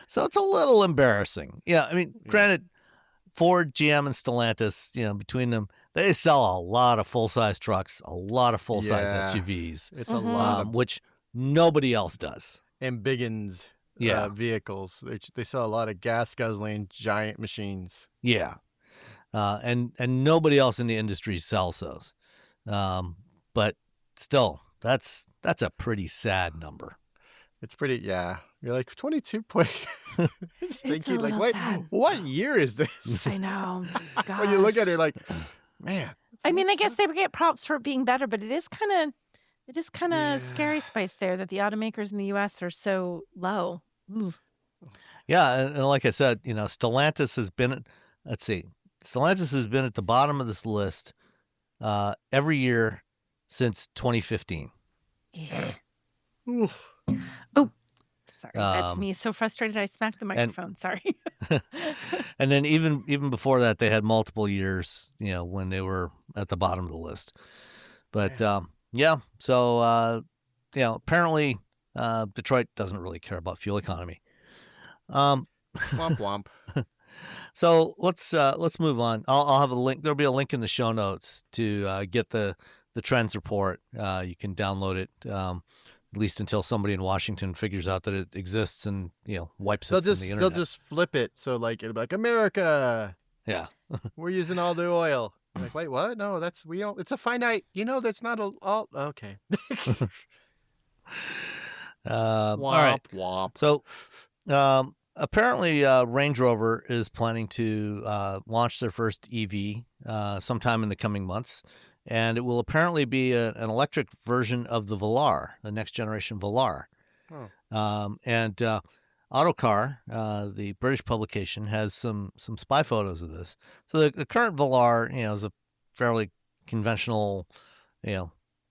So it's a little embarrassing. Yeah, I mean, granted, Ford, GM, and Stellantis, between them, they sell a lot of full-size trucks, a lot of full-size Yeah. SUVs, It's a lot of which nobody else does. ambigens vehicles. They sell a lot of gas-guzzling giant machines. Yeah. And nobody else in the industry sells those. But still, that's a pretty sad number. It's pretty, yeah. You're like 22 point. Just thinking, like, little wait, sad. what year is this? I know. When you look at Gosh. it, like, man. I mean, I guess they get props for it being better, but it is kind of scary spice there that the automakers in the U.S. are so low. Ooh. Yeah, and like I said, Stellantis has been. Let's see, Stellantis has been at the bottom of this list every year since 2015. Ooh. Oh, sorry, that's Um, me. So frustrated, I smacked the microphone. Sorry. And then even before that, they had multiple years, when they were at the bottom of the list. But so apparently Detroit doesn't really care about fuel economy. Womp womp. So let's move on. I'll have a link. There'll be a link in the show notes to get the trends report. You can download it. At least until somebody in Washington figures out that it exists and wipes it from the internet. They'll just flip it so like it'll be like America. Yeah. We're using all the oil. I'm like, wait, what? No, it's a finite. That's not all. Okay. All right. Womp. So apparently Range Rover is planning to launch their first EV sometime in the coming months. And it will apparently be an electric version of the Velar, the next generation Velar. Oh. And Autocar, the British publication, has some spy photos of this. So the current Velar, is a fairly conventional,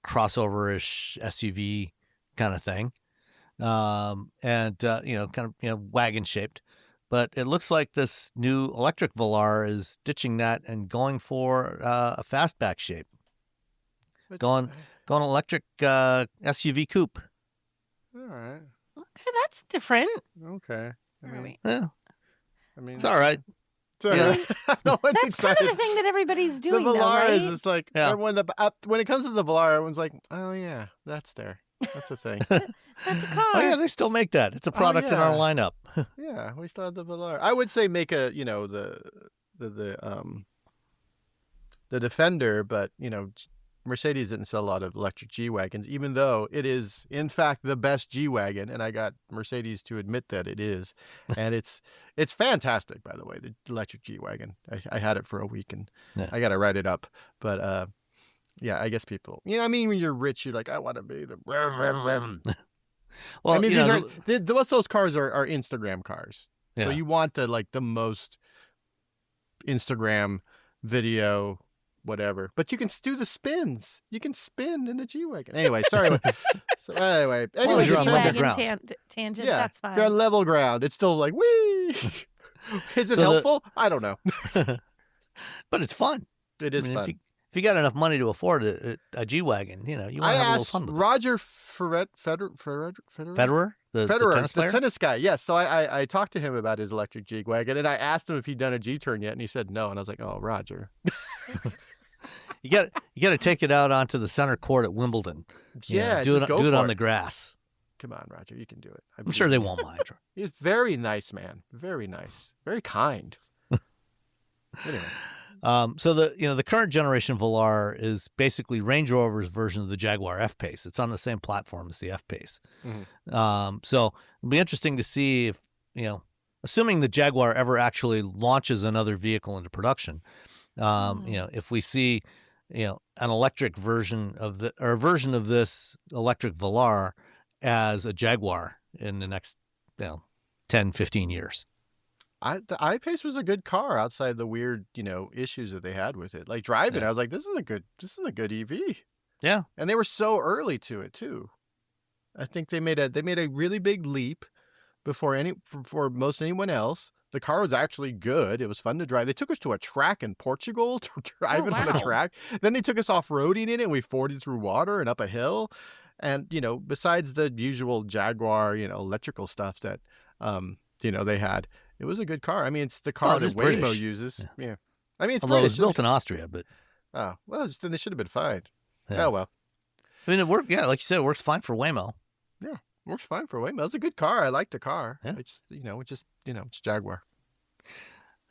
crossover-ish SUV kind of thing, and kind of wagon shaped. But it looks like this new electric Velar is ditching that and going for a fastback shape. Going electric SUV coupe. All right. Okay, that's different. Okay. Yeah, I mean, it's all right. it's all Yeah. right. No one's That's kind excited. of the thing that everybody's The doing, Velar though, right? is just like Yeah. when it comes to the Velar, everyone's like, oh yeah, that's there. That's a thing. That's a car. Oh yeah, they still make that. It's a product in our yeah. lineup. Yeah, we still have the Velar. I would say make a the Defender, but Mercedes didn't sell a lot of electric G-Wagons, even though it is, in fact, the best G-Wagon, and I got Mercedes to admit that it is. And it's fantastic, by the way, the electric G-Wagon. I had it for a week, and I got to write it up. But, yeah, I guess people, when you're rich, you're like, I want to be the... Well, I mean, what those cars are Instagram cars. Yeah. So you want the most Instagram video... whatever, but you can do the spins. You can spin in a G-Wagon. Anyway, sorry. Anyway, long as you're on level G-Wagon ground. tangent, yeah, that's if you're on fine. level ground, it's still like whee. Is it So helpful? I don't know. But it's fun. It is I mean, fun. If you got enough money to afford a G-Wagon, you want to I have a little asked fun with it. Roger Federer, the tennis player. the tennis guy. Yes, so I talked to him about his electric G-Wagon, and I asked him if he'd done a G-turn yet, and he said no, and I was like, oh, Roger. You got to take it out onto the center court at Wimbledon. Yeah, do just it go on for the it. grass. Come on, Roger, you can do it. I'm sure they won't mind. He's very nice, man. Very nice. Very kind. Anyway. So the current generation Velar is basically Range Rover's version of the Jaguar F-Pace. It's on the same platform as the F-Pace. Mm-hmm. So it'll be interesting to see if assuming the Jaguar ever actually launches another vehicle into production. If we see an electric version of a version of this electric Velar as a Jaguar in the next 10, 15 years. The I-Pace was a good car outside the weird, issues that they had with it. Like driving, Yeah. I was like, this is a good EV. Yeah. And they were so early to it too. I think they made a really big leap before most anyone else. The car was actually good. It was fun to drive. They took us to a track in Portugal to drive it on a wow. track. Then they took us off-roading in it, and we forded through water and up a hill. And, besides the usual Jaguar, electrical stuff that, they had, it was a good car. I mean, it's the car it that is Waymo British. uses. Yeah. I mean, it's Although it was British. built in Austria, but Oh, well, then they should have been fine. yeah. Oh, well. I mean, it worked. Yeah, like you said, it works fine for Waymo. Yeah, works fine for Waymo. It's a good car. I like the car. Yeah. It's it's Jaguar.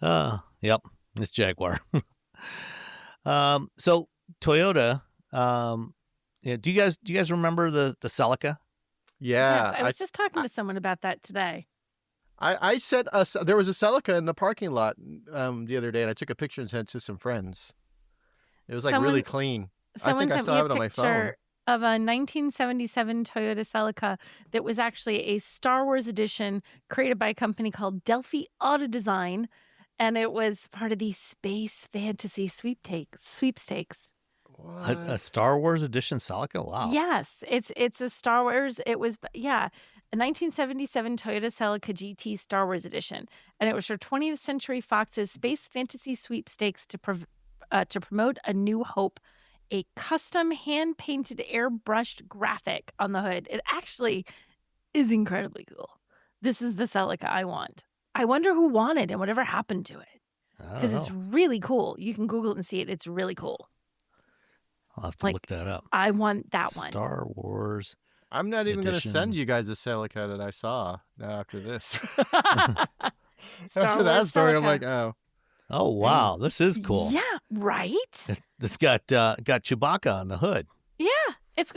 Yep, it's Jaguar. So Toyota. Do you guys remember the Celica? Yeah, Yes, I was just talking to someone about that today. I said there was a Celica in the parking lot the other day, and I took a picture and sent it to some friends. It was really clean. Someone I sent still me have a it on my phone. picture of a 1977 Toyota Celica that was actually a Star Wars edition created by a company called Delphi Auto Design, and it was part of the Space Fantasy sweepstakes. A Star Wars edition Celica? Wow. Yes, it's a Star Wars. It was a 1977 Toyota Celica GT Star Wars edition, and it was for 20th Century Fox's Space Fantasy sweepstakes to promote A New Hope, a custom hand-painted airbrushed graphic on the hood. It actually is incredibly cool. This is the Celica I want. I wonder who won it and whatever happened to it, because it's really cool. You can Google it and see it. It's really cool. I'll have to look that up. I want that one. Star Wars. I'm not even going to edition. send you guys the Celica that I saw after this. Star After that Wars story, I'm Celica. like, oh. Oh wow, this is cool. Yeah, right? It's got Chewbacca on the hood. Yeah. It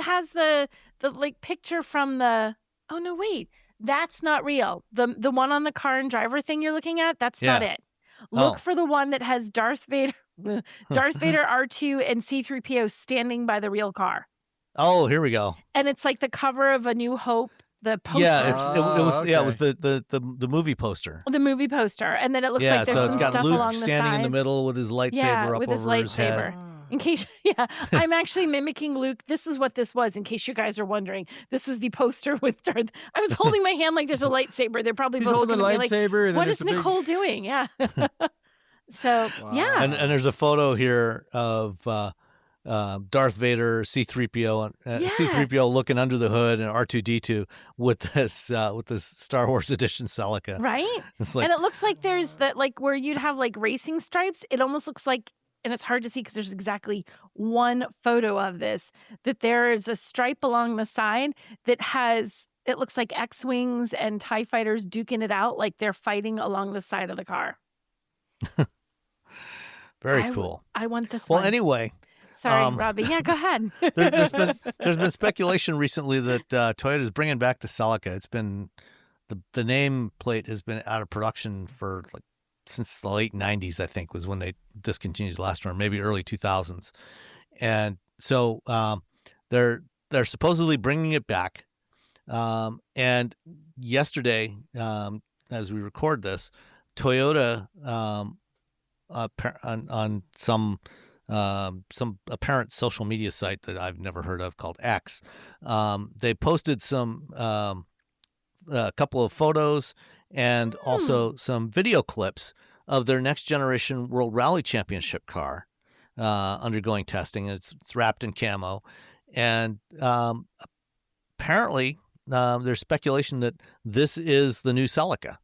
has the like picture from the Oh no, wait. That's not real. The one on the car and driver thing you're looking at, that's not it. Look for the one that has Darth Vader R2 and C3PO standing by the real car. Oh, here we go. And it's like the cover of A New Hope, the poster. Yeah, it was okay. it was the movie poster. The movie poster. And then it looks like there's so some it's got stuff Luke along the standing in the sides. middle with his lightsaber up with his over his head. lightsaber. In case, I'm actually mimicking Luke. This is what this was, in case you guys are wondering. This was the poster with Darth. I was holding my hand like there's a lightsaber. They're probably He's both holding a looking at me like, lightsaber. And then what there's is a big- Nicole doing? Yeah. So, Wow. yeah. And there's a photo here of Darth Vader, C3PO, and C3PO looking under the hood, and R2D2 with this Star Wars edition Celica. Right? It's like, And it looks like there's that, like where you'd have like racing stripes. It almost looks like, and it's hard to see because there's exactly one photo of this, that there is a stripe along the side that has, it looks like X-Wings and TIE fighters duking it out like they're fighting along the side of the car. very cool. I want this Well, one. anyway, Sorry, Robbie. Yeah, go ahead. there's been speculation recently that Toyota is bringing back the Celica. It's been the name plate has been out of production for like since the late 90s, I think, was when they discontinued the last one, maybe early 2000s. And so they're supposedly bringing it back. And yesterday, as we record this, Toyota on some apparent social media site that I've never heard of called X, they posted a couple of photos and also some video clips of their next generation World Rally Championship car undergoing testing. It's wrapped in camo, and apparently there's speculation that this is the new Celica.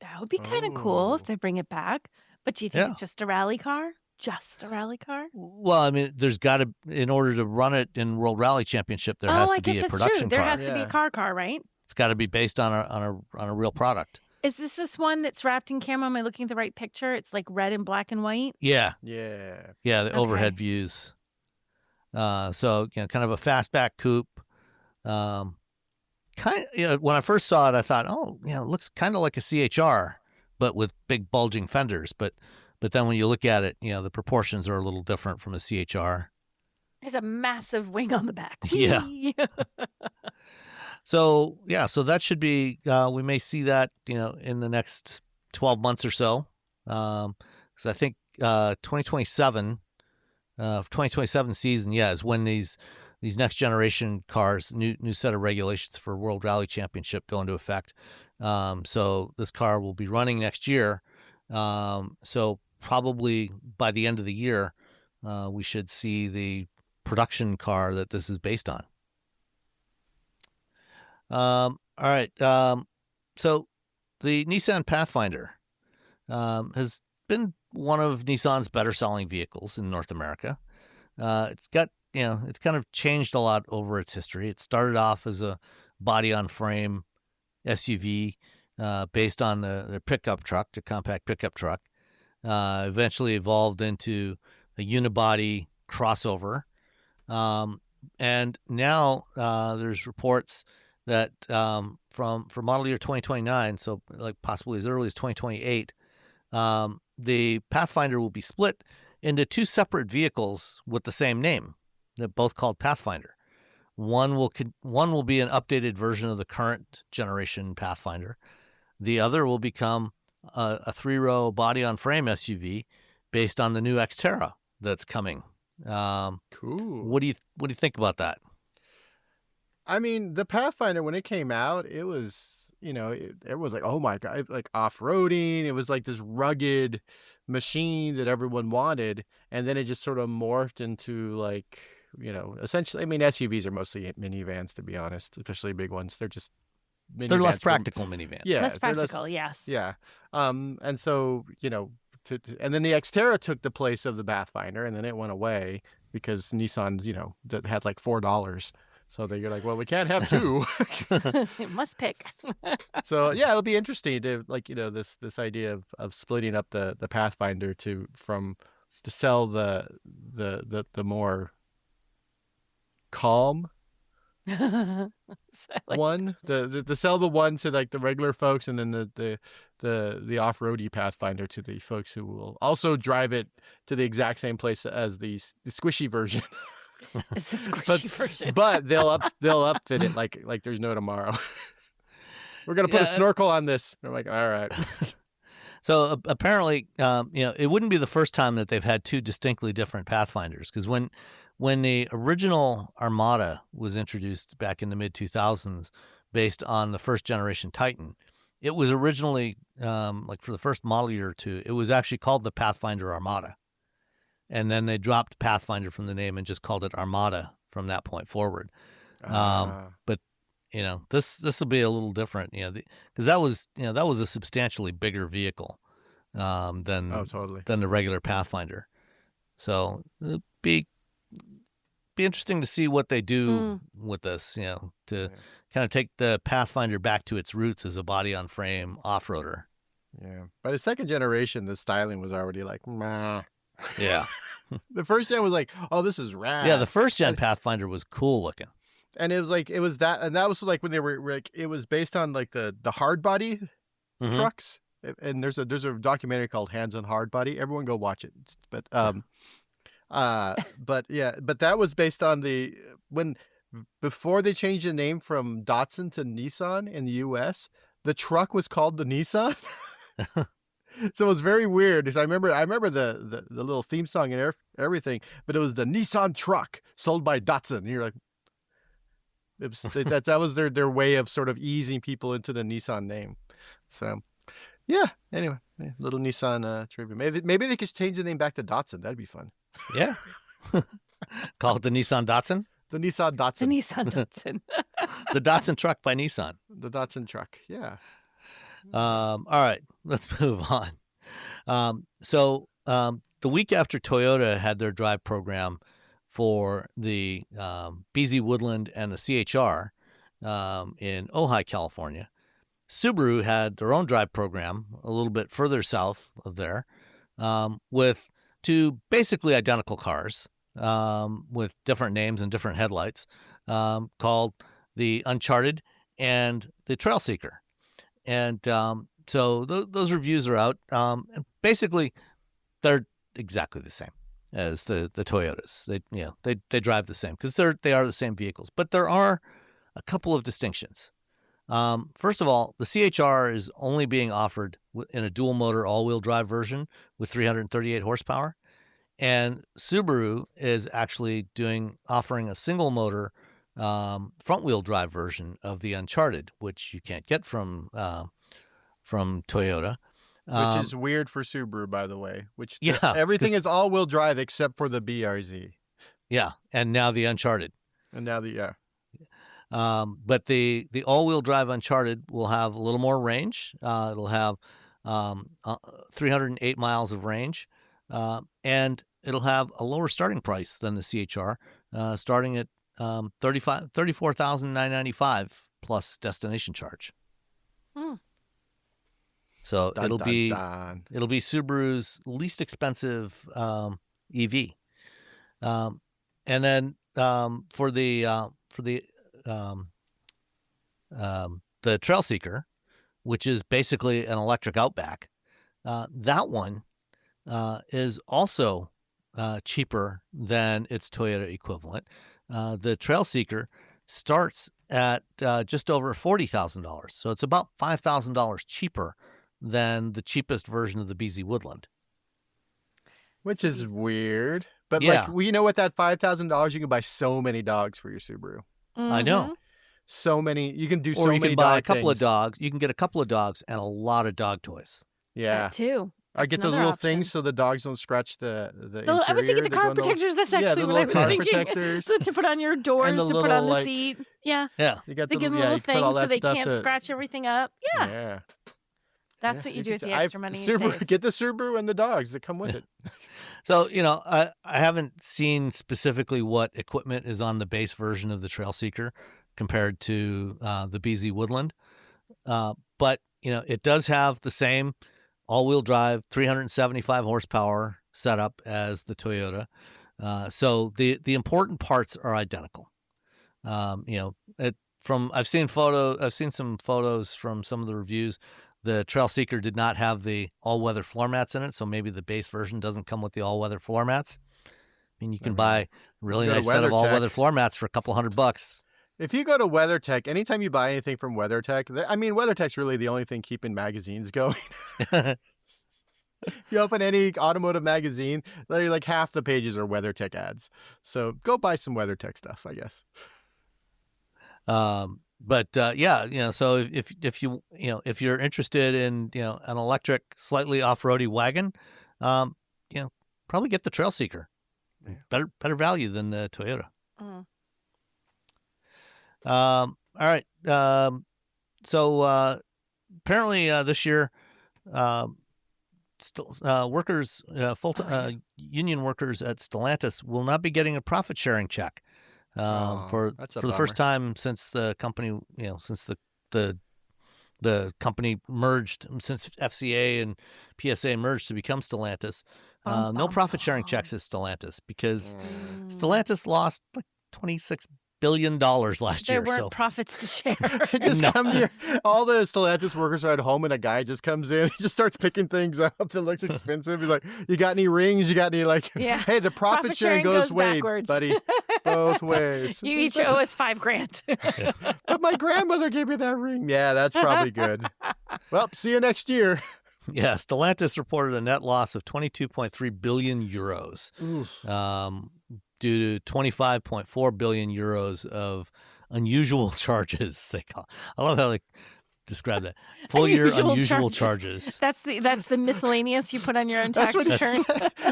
That would be kind of cool if they bring it back. But do you think it's just a rally car? Just a rally car? Well, I mean, there's got to, in order to run it in World Rally Championship, there has to be a production There car. has to be a car, right? It's got to be based on a real product. Is this one that's wrapped in camo? Am I looking at the right picture? It's like red and black and white. Yeah. Yeah. The overhead views. So kind of a fastback coupe. When I first saw it, I thought, it looks kind of like a CHR, but with big bulging fenders. But then when you look at it, the proportions are a little different from a CHR. There's a massive wing on the back. Yeah. So that should be. We may see that in the next 12 months or so. Because I think 2027 season, is when these next generation cars, new set of regulations for World Rally Championship go into effect. So this car will be running next year. So probably by the end of the year, we should see the production car that this is based on. All right. So the Nissan Pathfinder has been one of Nissan's better selling vehicles in North America. It's got, it's kind of changed a lot over its history. It started off as a body on frame SUV based on the pickup truck, the compact pickup truck. Eventually evolved into a unibody crossover. And now there's reports that for model year 2029, so like possibly as early as 2028, the Pathfinder will be split into two separate vehicles with the same name, that both called Pathfinder. One will be an updated version of the current generation Pathfinder. The other will become a 3-row body-on-frame SUV based on the new Xterra that's coming. Cool. What do you think about that? I mean, the Pathfinder, when it came out, it was, everyone was like, oh my God, like off-roading. It was like this rugged machine that everyone wanted. And then it just sort of morphed into like, essentially, I mean, SUVs are mostly minivans, to be honest, especially big ones. They're just minivans. They're less practical minivans. Yeah. Less practical, yes. Yeah. And so, and then the Xterra took the place of the Pathfinder, and then it went away because Nissan, that had like $4. So you're like, well, we can't have two. It must pick. So yeah, it'll be interesting to this idea of splitting up the Pathfinder to sell the more calm one, to sell the one to like the regular folks, and then the off-roady Pathfinder to the folks who will also drive it to the exact same place as the squishy version. It's the squishy version. But they'll upfit it like there's no tomorrow. We're gonna put a snorkel on this. They're like, all right. So apparently, it wouldn't be the first time that they've had two distinctly different Pathfinders, because when the original Armada was introduced back in the mid-2000s based on the first generation Titan, it was originally, like for the first model year or two, it was actually called the Pathfinder Armada. And then they dropped Pathfinder from the name and just called it Armada from that point forward. But this will be a little different, because that was a substantially bigger vehicle than the regular Pathfinder. So it'd be interesting to see what they do with this, to kind of take the Pathfinder back to its roots as a body on frame off-roader. Yeah. By the second generation, the styling was already like, meh. Yeah. The first gen was like, oh, this is rad. Yeah, the first gen Pathfinder was cool looking. And it was like, and that was like when they were like, it was based on like the hard body trucks. And there's a documentary called Hands on Hard Body. Everyone go watch it. But that was based on before they changed the name from Datsun to Nissan in the US, the truck was called the Nissan. So it was very weird, because I remember the little theme song and everything, but it was the Nissan truck sold by Datsun. And you're like, that was their way of sort of easing people into the Nissan name. So yeah. Anyway, little Nissan trivia. Maybe they could change the name back to Datsun. That'd be fun. Yeah. Call it the Nissan Datsun. The Nissan Datsun. The Nissan Datsun. The Datsun truck by Nissan. The Datsun truck. Yeah. All right, let's move on. So the week after Toyota had their drive program for the BZ Woodland and the CHR in Ojai, California, Subaru had their own drive program a little bit further south of there, with two basically identical cars with different names and different headlights, called the Uncharted and the Trail Seeker. And so those reviews are out. And basically, they're exactly the same as the Toyotas. They drive the same because they are the same vehicles. But there are a couple of distinctions. First of all, the CHR is only being offered in a dual motor all-wheel drive version with 338 horsepower. And Subaru is actually offering a single motor front-wheel drive version of the Uncharted, which you can't get from Toyota. Which is weird for Subaru, by the way. Everything 'cause- is all-wheel drive except for the BRZ. Yeah, and now the Uncharted. And now But the all-wheel drive Uncharted will have a little more range. It'll have 308 miles of range, and it'll have a lower starting price than the CHR, starting at $34,995 plus destination charge. So it'll be Subaru's least expensive EV, and then for the Trail Seeker, which is basically an electric Outback, that one is also cheaper than its Toyota equivalent. The Trail Seeker starts at just over $40,000, so it's about $5,000 cheaper than the cheapest version of the BZ Woodland. Which is weird. But Yeah. you know what? That $5,000, you can buy so many dogs for your Subaru. I know. So many. You can do Or so you many can buy a dog couple of things. dogs. You can get a couple of dogs and a lot of dog toys. Yeah. That too. I get That's those another little option. things so the dogs don't scratch the interior. I was thinking the They go car in the- protectors. That's yeah, actually the what I little was car thinking. protectors. So to put on your doors, And the to put little, on the like- seat. Yeah. Yeah. You got To the give them yeah, little you put all things so that they stuff can't to- scratch everything up. Yeah. Yeah. That's Yeah, what you do with the extra money you Subaru, save. get the Subaru and the dogs that come with it. So, I haven't seen specifically what equipment is on the base version of the Trail Seeker compared to the BZ Woodland. But, it does have the same all-wheel drive, 375 horsepower setup as the Toyota. So the important parts are identical. I've seen some photos from some of the reviews. The Trail Seeker did not have the all-weather floor mats in it, so maybe the base version doesn't come with the all-weather floor mats. I mean, you can buy a really go to nice set of WeatherTech. all-weather floor mats for a couple $100. If you go to WeatherTech, anytime you buy anything from WeatherTech, WeatherTech's really the only thing keeping magazines going. You open any automotive magazine, literally like half the pages are WeatherTech ads. So go buy some WeatherTech stuff, I guess. So if you're interested in an electric, slightly off-roady wagon, probably get the Trail Seeker. Yeah. Better value than the Toyota. Mm. All right. So apparently this year, union workers at Stellantis will not be getting a profit sharing check for that's a the first time since the company, since the company merged, since FCA and PSA merged to become Stellantis. No profit sharing checks at Stellantis because Stellantis lost like $26 billion last There year. weren't So profits to share. Just come here. All the Stellantis workers are at home, and a guy just comes in. He just starts picking things up that looks expensive. He's like, "You got any rings? You got any Yeah. Hey, the profit sharing goes way, backwards. buddy, both ways. You each owe us $5,000. But my grandmother gave me that ring. Yeah, that's probably good. Well, see you next year. yeah, Stellantis reported a net loss of 22.3 billion euros. Due to 25.4 billion euros of unusual charges. I love how they describe that. Full year unusual charges. That's the miscellaneous you put on your own tax return.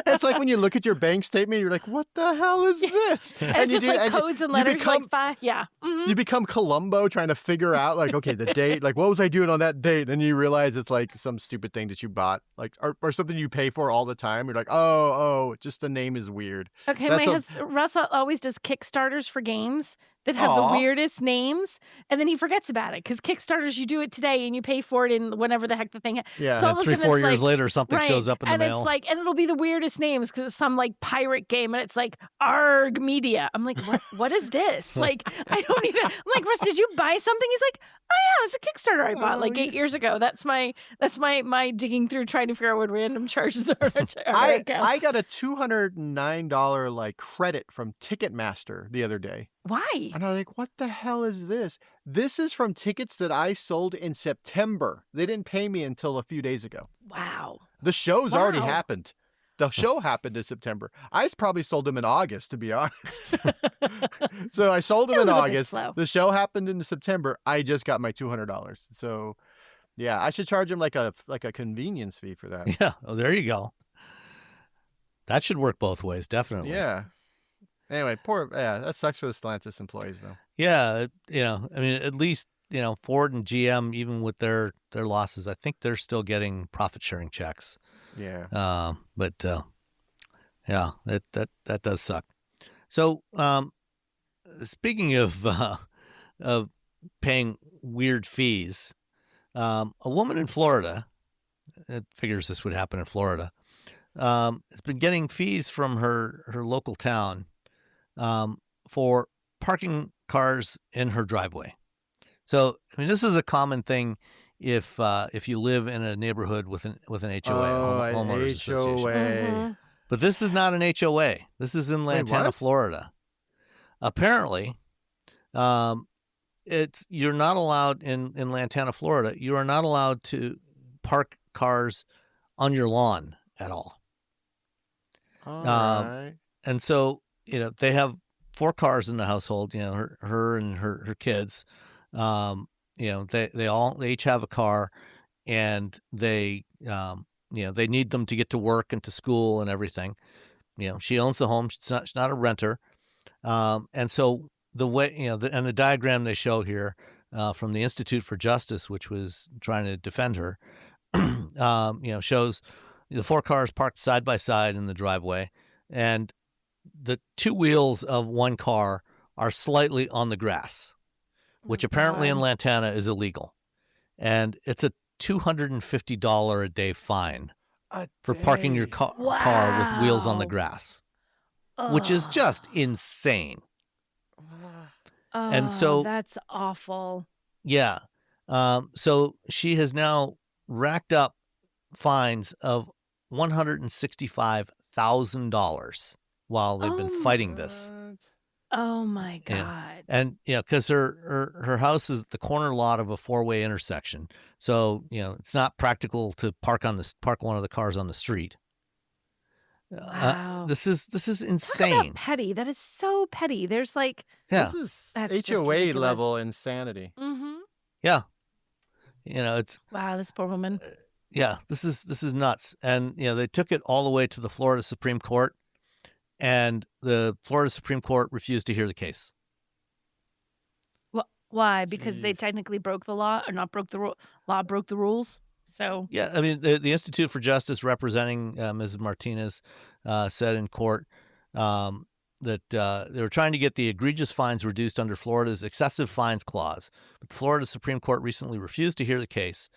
It's like when you look at your bank statement, you're like, what the hell is this? And it's just like codes and letters, like five. Yeah. Mm-hmm. You become Columbo trying to figure out, like, okay, the date, like, what was I doing on that date? And you realize it's like some stupid thing that you bought, like, or something you pay for all the time. You're like, oh, just the name is weird. Okay, Russ always does Kickstarters for games that have Aw. the weirdest names, and then he forgets about it because Kickstarters, you do it today and you pay for it in whenever the heck the thing. Yeah. So all And of a sudden 3-4 it's years like, later, something right, shows up in the mail. It's like, and it'll be the weirdest names because it's some like pirate game, and it's like ARG Media. I'm like, what is this? Like, I don't even. I'm like, Russ, did you buy something? He's like, oh yeah, it's a Kickstarter I bought like 8 years ago. That's my digging through trying to figure out what random charges are. I got a $209 like credit from Ticketmaster the other day. Why? And I'm like, what the hell is this? This is from tickets that I sold in September. They didn't pay me until a few days ago. Wow. The show's already Wow. happened. The show happened in September. I probably sold them in August, to be honest. So I sold them A in little bit August. slow. The show happened in September. I just got my $200. So yeah, I should charge him like a convenience fee for that. Yeah. Oh, there you go. That should work both ways, definitely. Yeah. Anyway, that sucks for the Stellantis employees, though. Yeah. I mean, at least, Ford and GM, even with their losses, I think they're still getting profit sharing checks. Yeah. But yeah, that does suck. So, speaking of paying weird fees, a woman in Florida, it figures this would happen in Florida, has been getting fees from her local town for parking cars in her driveway. So, I mean, this is a common thing if you live in a neighborhood with an HOA, homeowners association. Mhm. But this is not an HOA. This is in Lantana, what? Florida. Apparently, you're not allowed in Lantana, Florida. You are not allowed to park cars on your lawn at all. All right. And so, they have 4 cars in the household, her and her kids. They each have a car, and they need them to get to work and to school and everything. She owns the home. She's not a renter. And so the way, and the diagram they show here from the Institute for Justice, which was trying to defend her, shows the 4 cars parked side by side in the driveway, and the 2 wheels of one car are slightly on the grass, which apparently in Lantana is illegal. And it's a $250 a day fine for parking your car with wheels on the grass, which is just insane. And so that's awful. Yeah. So she has now racked up fines of $165,000 while they've been fighting this. Oh my God. Yeah. And because her house is at the corner lot of a 4-way intersection, so it's not practical to park one of the cars on the street. Wow. This is Talk insane. about petty. That is so petty. There's This is That's just HOA ridiculous. level insanity. Mm-hmm. Yeah. It's Wow, this poor woman. yeah, this is nuts. And they took it all the way to the Florida Supreme Court, and the Florida Supreme Court refused to hear the case. Why? Because they Jeez. technically broke the law, or not broke the law, broke the rules. So Yeah, I mean, the Institute for Justice representing Mrs. Martinez said in court that they were trying to get the egregious fines reduced under Florida's excessive fines clause. But the Florida Supreme Court recently refused to hear the case.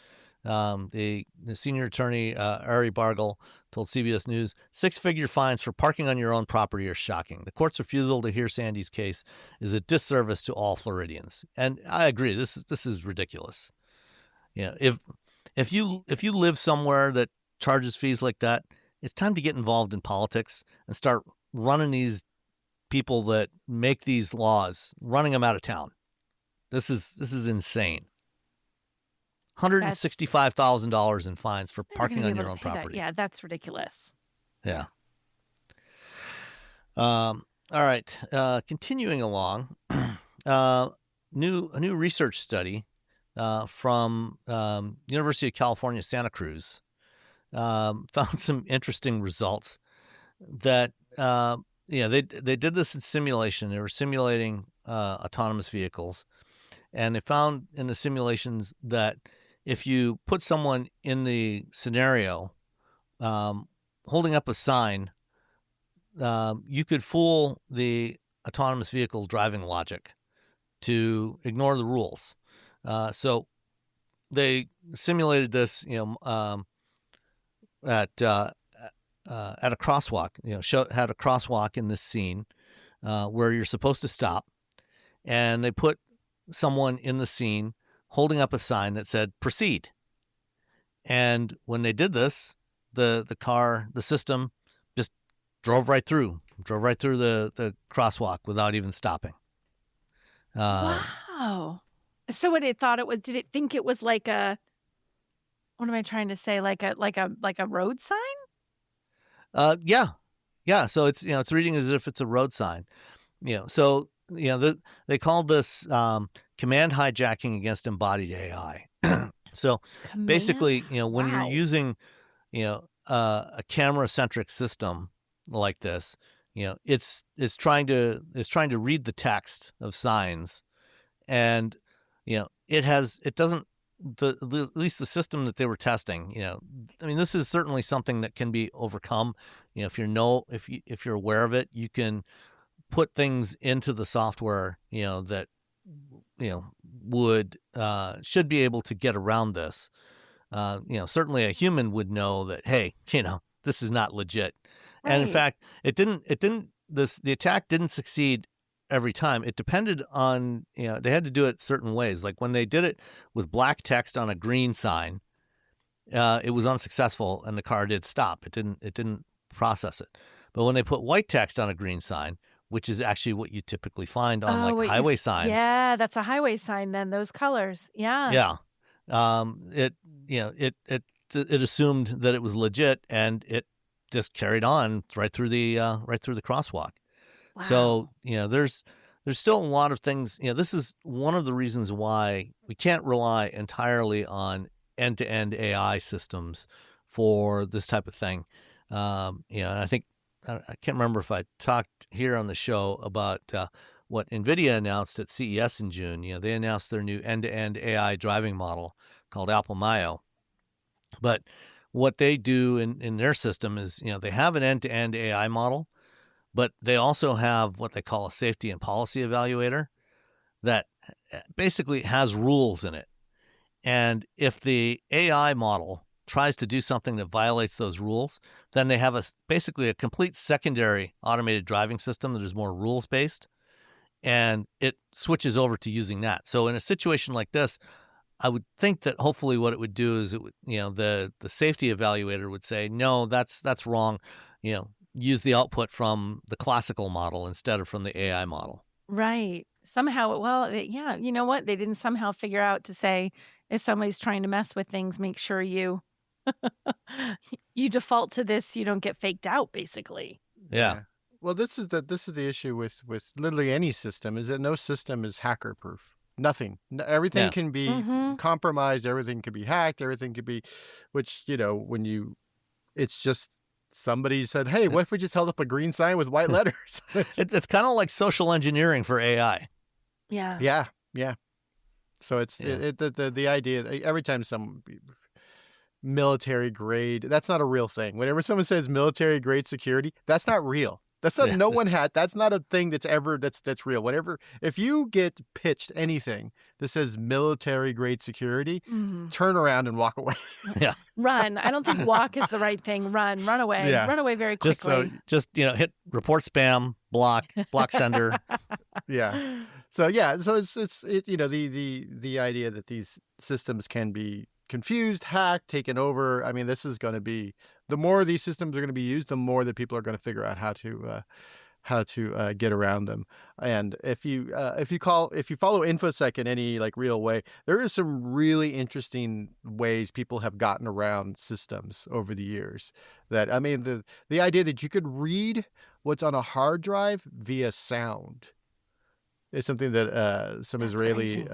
The senior attorney, Ari Bargel, told CBS News, 6-figure fines for parking on your own property are shocking. The court's refusal to hear Sandy's case is a disservice to all Floridians. And I agree, this is ridiculous. If you live somewhere that charges fees like that, it's time to get involved in politics and start running these people that make these laws, running them out of town. This is insane. $165,000 in fines for never parking gonna be on able your to own pay that. property. Yeah, that's ridiculous. Yeah. All right. Continuing along, a new research study from University of California, Santa Cruz found some interesting results. That they did this in simulation. They were simulating autonomous vehicles, and they found in the simulations that if you put someone in the scenario holding up a sign, you could fool the autonomous vehicle driving logic to ignore the rules. So they simulated this, at a crosswalk. Had a crosswalk in this scene where you're supposed to stop, and they put someone in the scene holding up a sign that said "Proceed." And when they did this, the system just drove right through the crosswalk without even stopping. Wow. So what it thought it was, did it think it was like a, what am I trying to say? Like a road sign? Yeah. Yeah. So it's, it's reading as if it's a road sign, so, they called this command hijacking against embodied AI. So basically, when you're Wow. using, a camera centric system like this, it's trying to read the text of signs, and, it doesn't, at least the system that they were testing, I mean, this is certainly something that can be overcome. If you're aware of it, you can put things into the software, that, would, should be able to get around this. Certainly a human would know that, hey, this is not legit. Right. And in fact, the attack didn't succeed every time. It depended on, they had to do it certain ways. Like when they did it with black text on a green sign, it was unsuccessful and the car did stop. It didn't process it. But when they put white text on a green sign, which is actually what you typically find on highway signs. Yeah, that's a highway sign then, those colors. Yeah. Yeah. It assumed that it was legit, and it just carried on right through the crosswalk. Wow. So, there's still a lot of things. This is one of the reasons why we can't rely entirely on end-to-end AI systems for this type of thing. And I think, I can't remember if I talked here on the show about what NVIDIA announced at CES in June. They announced their new end-to-end AI driving model called Apple Mayo. But what they do in their system is, they have an end-to-end AI model, but they also have what they call a safety and policy evaluator that basically has rules in it. And if the AI model tries to do something that violates those rules, then they have basically a complete secondary automated driving system that is more rules-based, and it switches over to using that. So in a situation like this, I would think that hopefully what it would do is the safety evaluator would say, no, that's wrong. Use the output from the classical model instead of from the AI model. Right. Somehow, well, yeah, you know what? They didn't somehow figure out to say, if somebody's trying to mess with things, make sure you default to this so you don't get faked out, basically. Yeah. Well, this is the issue with literally any system, is that no system is hacker proof. Nothing. Everything can be compromised. Everything can be hacked. Everything can be, which, it's just somebody said, hey, what if we just held up a green sign with white letters? It's kind of like social engineering for AI. Yeah. Yeah. Yeah. So it's the idea that every time some military grade, that's not a real thing. Whenever someone says military grade security, that's not real. That's not that's not a thing that's real. Whenever, if you get pitched anything that says military grade security, turn around and walk away. Yeah. Run. I don't think walk is the right thing. Run away. Yeah. Run away very quickly. Just hit report spam, block sender. Yeah. So it's the idea that these systems can be confused, hacked, taken over. I mean, this is going to be, the more these systems are going to be used, the more that people are going to figure out how to get around them. And if you follow InfoSec in any real way, there is some really interesting ways people have gotten around systems over the years. That, I mean, the idea that you could read what's on a hard drive via sound is something that some That's Israeli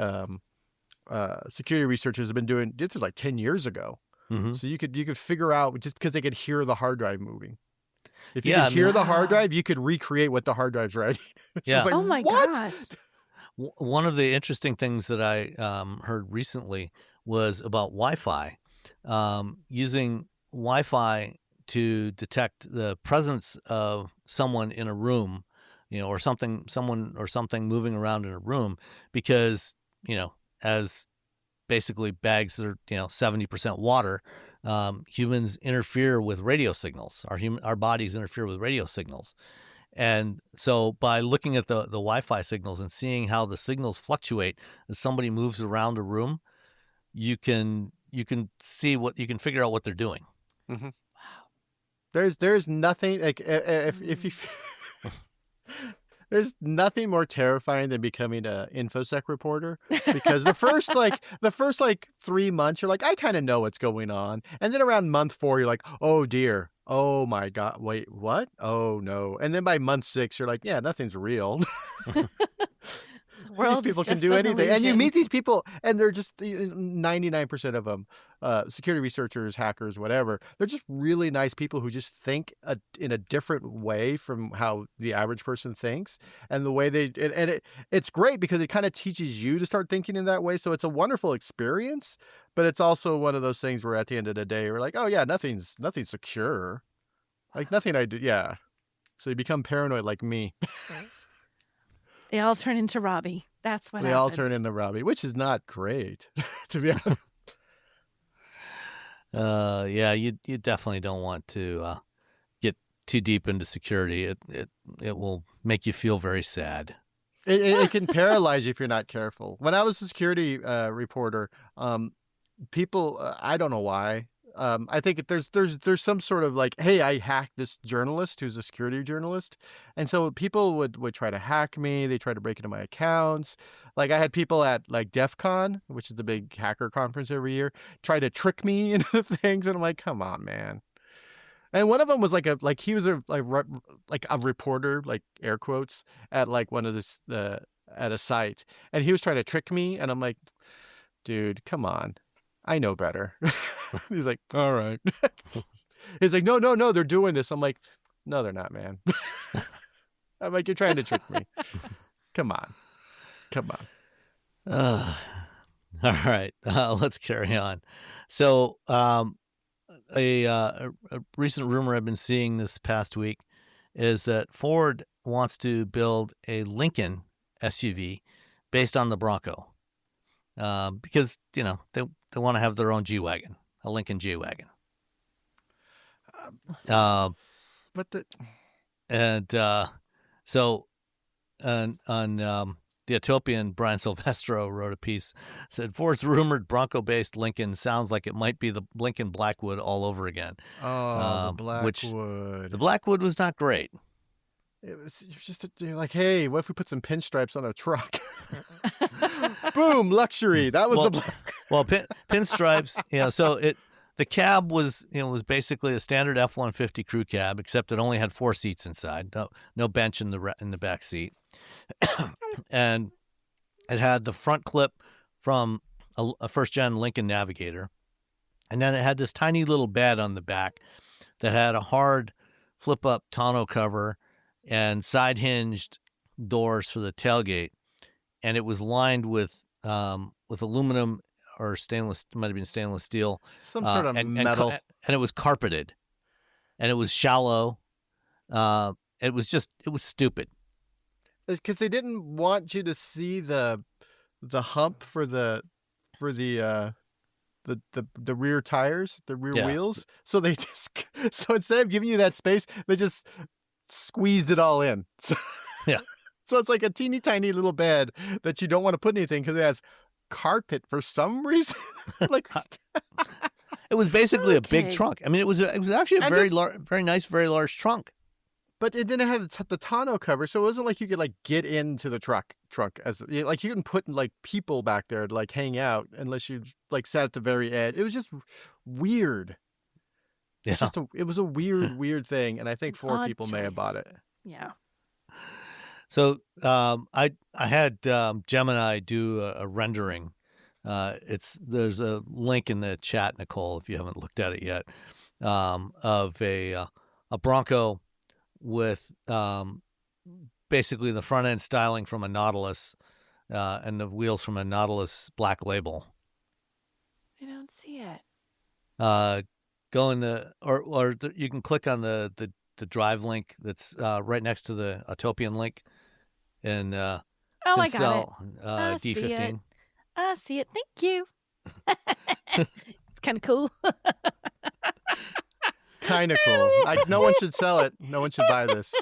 security researchers have been doing. This is 10 years ago. Mm-hmm. So you could figure out, just because they could hear the hard drive moving. If you could hear the hard drive, you could recreate what the hard drive's writing. Yeah. Oh my gosh. One of the interesting things that I heard recently was about Wi-Fi. Using Wi-Fi to detect the presence of someone in a room, or something moving around in a room, because, as basically bags that are 70% water, humans interfere with radio signals. Our bodies interfere with radio signals, and so by looking at the Wi-Fi signals and seeing how the signals fluctuate as somebody moves around a room, you can figure out what they're doing. Mm-hmm. Wow. There's nothing if you There's nothing more terrifying than becoming an infosec reporter, because the first 3 months you're like, I kind of know what's going on, and then around month 4 you're like, oh dear, oh my god, wait, what? Oh no, and then by month 6 you're like, yeah, nothing's real. These people can do anything, and you meet these people, and they're just 99% of them, security researchers, hackers, whatever. They're just really nice people who just think in a different way from how the average person thinks, and the way it's great because it kind of teaches you to start thinking in that way. So it's a wonderful experience, but it's also one of those things where at the end of the day we're like, oh yeah, nothing's secure, like nothing I do, yeah. So you become paranoid like me. They all turn into Robbie. That's what they happens. all turn into Robbie, which is not great, to be honest. Yeah, you definitely don't want to get too deep into security. It will make you feel very sad. It can paralyze you if you're not careful. When I was a security reporter, people, I don't know why. I think there's some sort of like, hey, I hacked this journalist who's a security journalist, and so people would try to hack me. They try to break into my accounts. Like I had people at like DEF CON, which is the big hacker conference every year, try to trick me into things, and I'm like, come on, man. And one of them was he was a reporter, like air quotes, at like one of at a site, and he was trying to trick me, and I'm like, dude, come on. I know better. He's like, all right. He's like, no, they're doing this. I'm like, no, they're not, man. I'm like, you're trying to trick me. Come on. All right, let's carry on. So a recent rumor I've been seeing this past week is that Ford wants to build a Lincoln SUV based on the Bronco. Because, they want to have their own G-Wagon, a Lincoln G-Wagon. So on the Utopian, Brian Silvestro wrote a piece, said Ford's rumored Bronco-based Lincoln sounds like it might be the Lincoln Blackwood all over again. Oh, the Blackwood. The Blackwood was not great. It was just like, hey, what if we put some pinstripes on a truck? Boom, luxury. That was the Black. Well, pinstripes. So the cab was basically a standard F-150 crew cab, except it only had 4 seats inside, no bench in the back seat, and it had the front clip from a first-gen Lincoln Navigator, and then it had this tiny little bed on the back that had a hard flip-up tonneau cover and side-hinged doors for the tailgate, and it was lined with aluminum or stainless, might have been stainless steel, some sort of metal, and it was carpeted, and it was shallow. It was stupid. Because they didn't want you to see the hump for the rear tires, the rear wheels. So they so instead of giving you that space, they just squeezed it all in. So, yeah. So it's like a teeny tiny little bed that you don't want to put anything because it has carpet for some reason. Like it was basically a big trunk. I mean, it was actually a very nice, very large trunk. But it didn't have the tonneau cover, so it wasn't like you could like get into the trunk as like you couldn't put like people back there to like hang out unless you like sat at the very edge. It was just weird. Yeah. It was a weird thing, and I think 4 people may have bought it. Yeah. So I had Gemini do a rendering. There's a link in the chat, Nicole, if you haven't looked at it yet, of a Bronco with basically the front end styling from a Nautilus and the wheels from a Nautilus Black Label. I don't see it. You can click on the drive link that's right next to the Utopian link. And I got it. D15. I see it. Thank you. It's kind of cool. Kind of cool. Like no one should sell it. No one should buy this.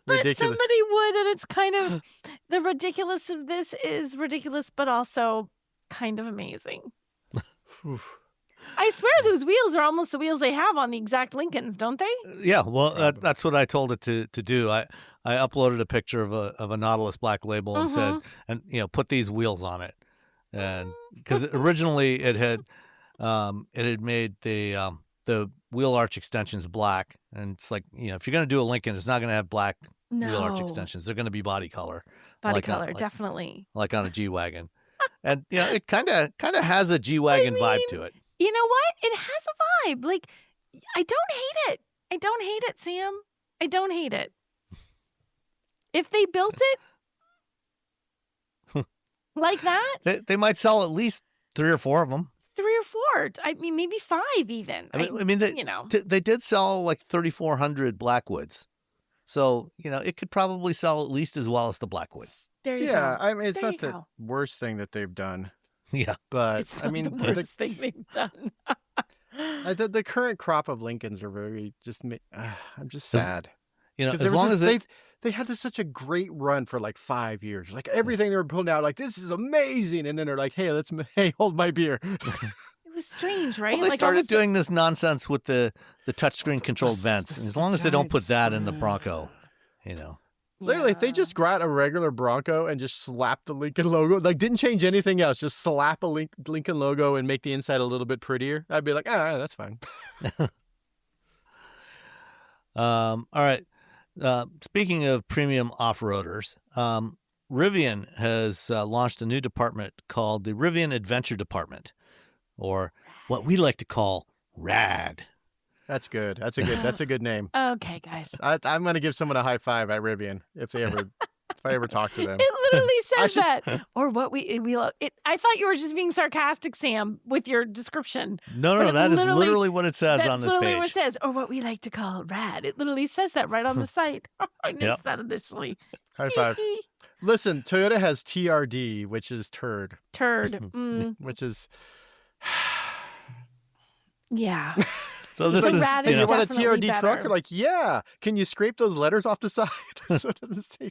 But somebody would, and it's kind of the ridiculous of this is ridiculous, but also kind of amazing. I swear those wheels are almost the wheels they have on the exact Lincolns, don't they? Yeah, well, Probably. that's what I told it to do. I uploaded a picture of a Nautilus Black Label and said, and put these wheels on it, and because originally it had made the wheel arch extensions black, and it's like if you're gonna do a Lincoln, it's not gonna have black wheel arch extensions. They're gonna be body color. Definitely. Like on a G-Wagon. And it kind of has a G-Wagon vibe to it. You know what? It has a vibe. Like, I don't hate it. I don't hate it, Sam. I don't hate it. If they built it like that, they might sell at least 3 or 4 of them. 3 or 4. I mean, maybe 5 even. They did sell like 3,400 Blackwoods. So, it could probably sell at least as well as the Blackwood. There you go. Yeah, I mean, it's There not you the go. worst thing that they've done, Yeah. but It's I not mean, the worst thing they've done. the current crop of Lincolns are very I'm just sad. As long as they had such a great run for like 5 years, like everything they were pulling out, like this is amazing, and then they're like, hey, hold my beer. It was strange, right? Well, they Like, started almost- doing this nonsense with the touchscreen controlled vents. And as long as they don't put that in the Bronco, Literally, if they just got a regular Bronco and just slap the Lincoln logo, like didn't change anything else, just slap a Lincoln logo and make the inside a little bit prettier, I'd be like, that's fine. All right. Speaking of premium off-roaders, Rivian has launched a new department called the Rivian Adventure Department, or what we like to call RAD. That's good. That's a good name. Okay, guys. I'm gonna give someone a high five at Rivian if I ever talk to them. It literally says that. Or what we I thought you were just being sarcastic, Sam, with your description. No, that is literally what it says on this That's literally page. what it says. Or what we like to call rad. It literally says that right on the site. I missed that initially. High five. Listen, Toyota has TRD, which is turd. Turd. Which is yeah. So this is, rad you is want a definitely TRD truck? better. You're like, yeah. Can you scrape those letters off the side so it doesn't say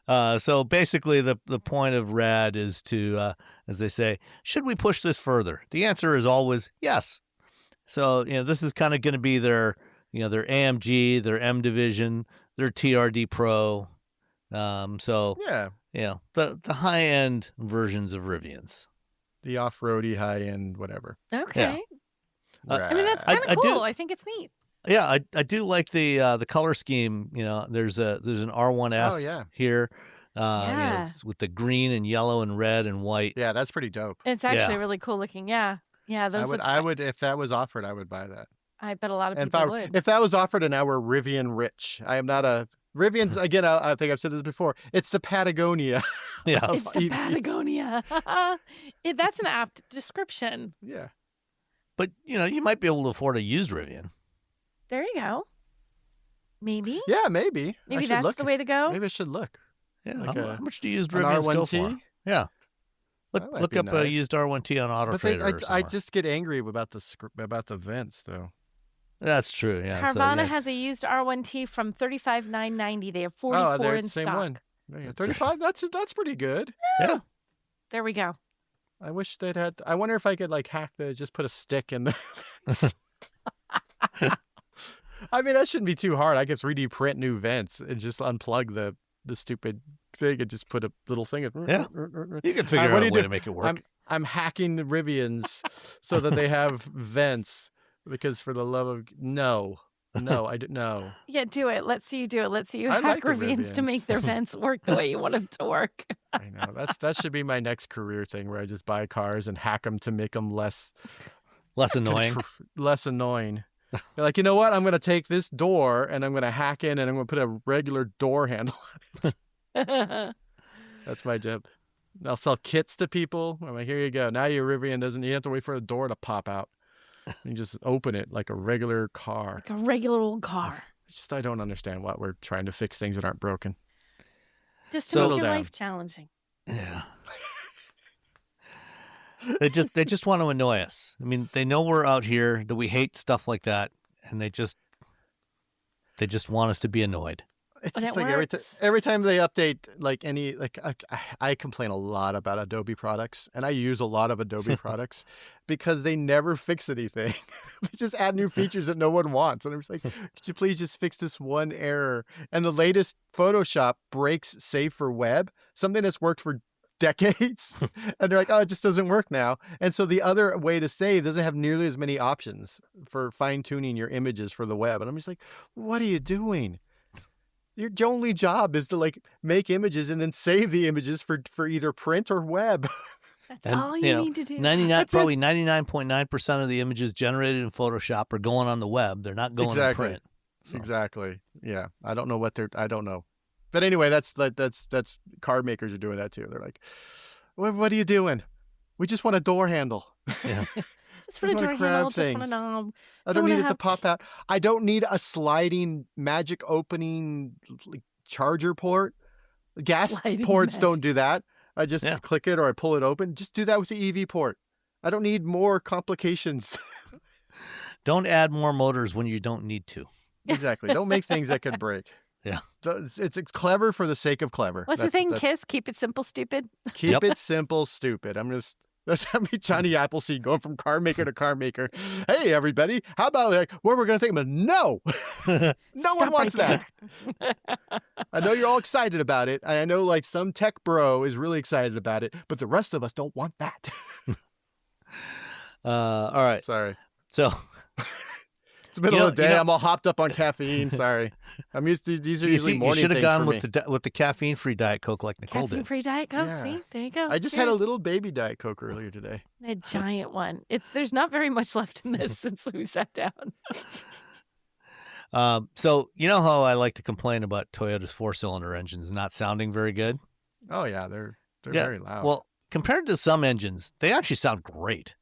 turd? So basically the point of RAD is to, as they say, should we push this further? The answer is always yes. So, this is kind of going to be their AMG, their M division, their TRD Pro. So, Yeah. The high-end versions of Rivians. The off-roady, high-end, whatever. Okay. Rad. I mean, that's kind I of do- cool. I think it's neat. Yeah, I do like the color scheme. There's an R1S here. It's with the green and yellow and red and white. Yeah, that's pretty dope. It's actually really cool looking. Yeah. Yeah. Those I would, if that was offered, I would buy that. I bet a lot of And people would. if that was offered, and now we're Rivian rich. I am not a Rivian's again. I think I've said this before. It's the Patagonia. Yeah, It's the Patagonia. That's an apt description. Yeah. but you might be able to afford a used Rivian. There you go. Maybe. Yeah, maybe. Maybe that's the way to go. Maybe I should look. Yeah, Like how much do used An Rivians go R1T? for? Yeah, That might look be up a nice. used R1T on Auto But Trader. or I somewhere. just get angry about the vents though. That's true. Yeah, Carvana has a used R1T from $35,990. They have 44 they're in the same stock. one. Yeah, 35. That's pretty good. Yeah. There we go. I wish they'd had. I wonder if I could just put a stick in the. I mean, that shouldn't be too hard. I could 3D print new vents and just unplug the stupid thing and just put a little thing in. Yeah. You can figure out a way to make it work. I'm hacking the Rivians so that they have vents because for the love of no, I didn't know. Yeah, do it. Let's see you do it. Let's see you I hack like the Rivians to Rivians. make their vents work the way you want them to work. I know that should be my next career thing where I just buy cars and hack them to make them less Less annoying. You're like, you know what? I'm going to take this door and I'm going to hack in and I'm going to put a regular door handle on it. That's my job. I'll sell kits to people. I'm like, here you go. Now your Rivian you have to wait for a door to pop out. You just open it like a regular car. Like a regular old car. It's just I don't understand why we're trying to fix things that aren't broken. Just to Settle make your down. life challenging. Yeah. They just want to annoy us. I mean, they know we're out here, that we hate stuff like that, and they just want us to be annoyed. It's But just it like works. every time they update like any like I complain a lot about Adobe products, and I use a lot of Adobe products because they never fix anything. They just add new features that no one wants, and I'm just like, could you please just fix this one error? And the latest Photoshop breaks save for web, something that's worked for decades, and they're like, oh, it just doesn't work now. And so the other way to save doesn't have nearly as many options for fine tuning your images for the web, and I'm just like, what are you doing? Your only job is to like make images and then save the images for either print or web. That's And, all you you know, need to do. 99 probably 99.9% of the images generated in Photoshop are going on the web. They're not going to Exactly. print. So, Exactly. Yeah. I don't know what I don't know. But anyway, that's car makers are doing that too. They're like, what are you doing? We just want a door handle. yeah. Just for a wanna door grab handle, just want a things. knob. I Don't don't need wanna it to have- pop out. I don't need a sliding magic opening like, charger port. Gas Sliding ports magic. don't do that. I just Yeah. click it or I pull it open. Just do that with the EV port. I don't need more complications. Don't add more motors when you don't need to. Exactly. Don't make things that could break. Yeah. So it's clever for the sake of clever. What's the thing, Kiss? Keep it simple, stupid. Keep Yep. it simple, stupid. That's how me Johnny Appleseed going from car maker to car maker. Hey, everybody, how about like what we're going to think? But no, no one Stop wants right that. there. I know you're all excited about it. I know like some tech bro is really excited about it, but the rest of us don't want that. All right. Sorry. So It's the middle You of the know- day. you know- I'm all hopped up on caffeine. Sorry. I'm used to these are you usually morning should have things gone for me. with the caffeine-free Diet Coke like Nicole did. Caffeine-free Diet Coke. Yeah. See, there you go. I just had a Cheers. little baby Diet Coke earlier today. A giant one. There's not very much left in this since we sat down. So you know how I like to complain about Toyota's 4-cylinder engines not sounding very good? Oh yeah, they're Yeah, very loud. Well, compared to some engines, they actually sound great.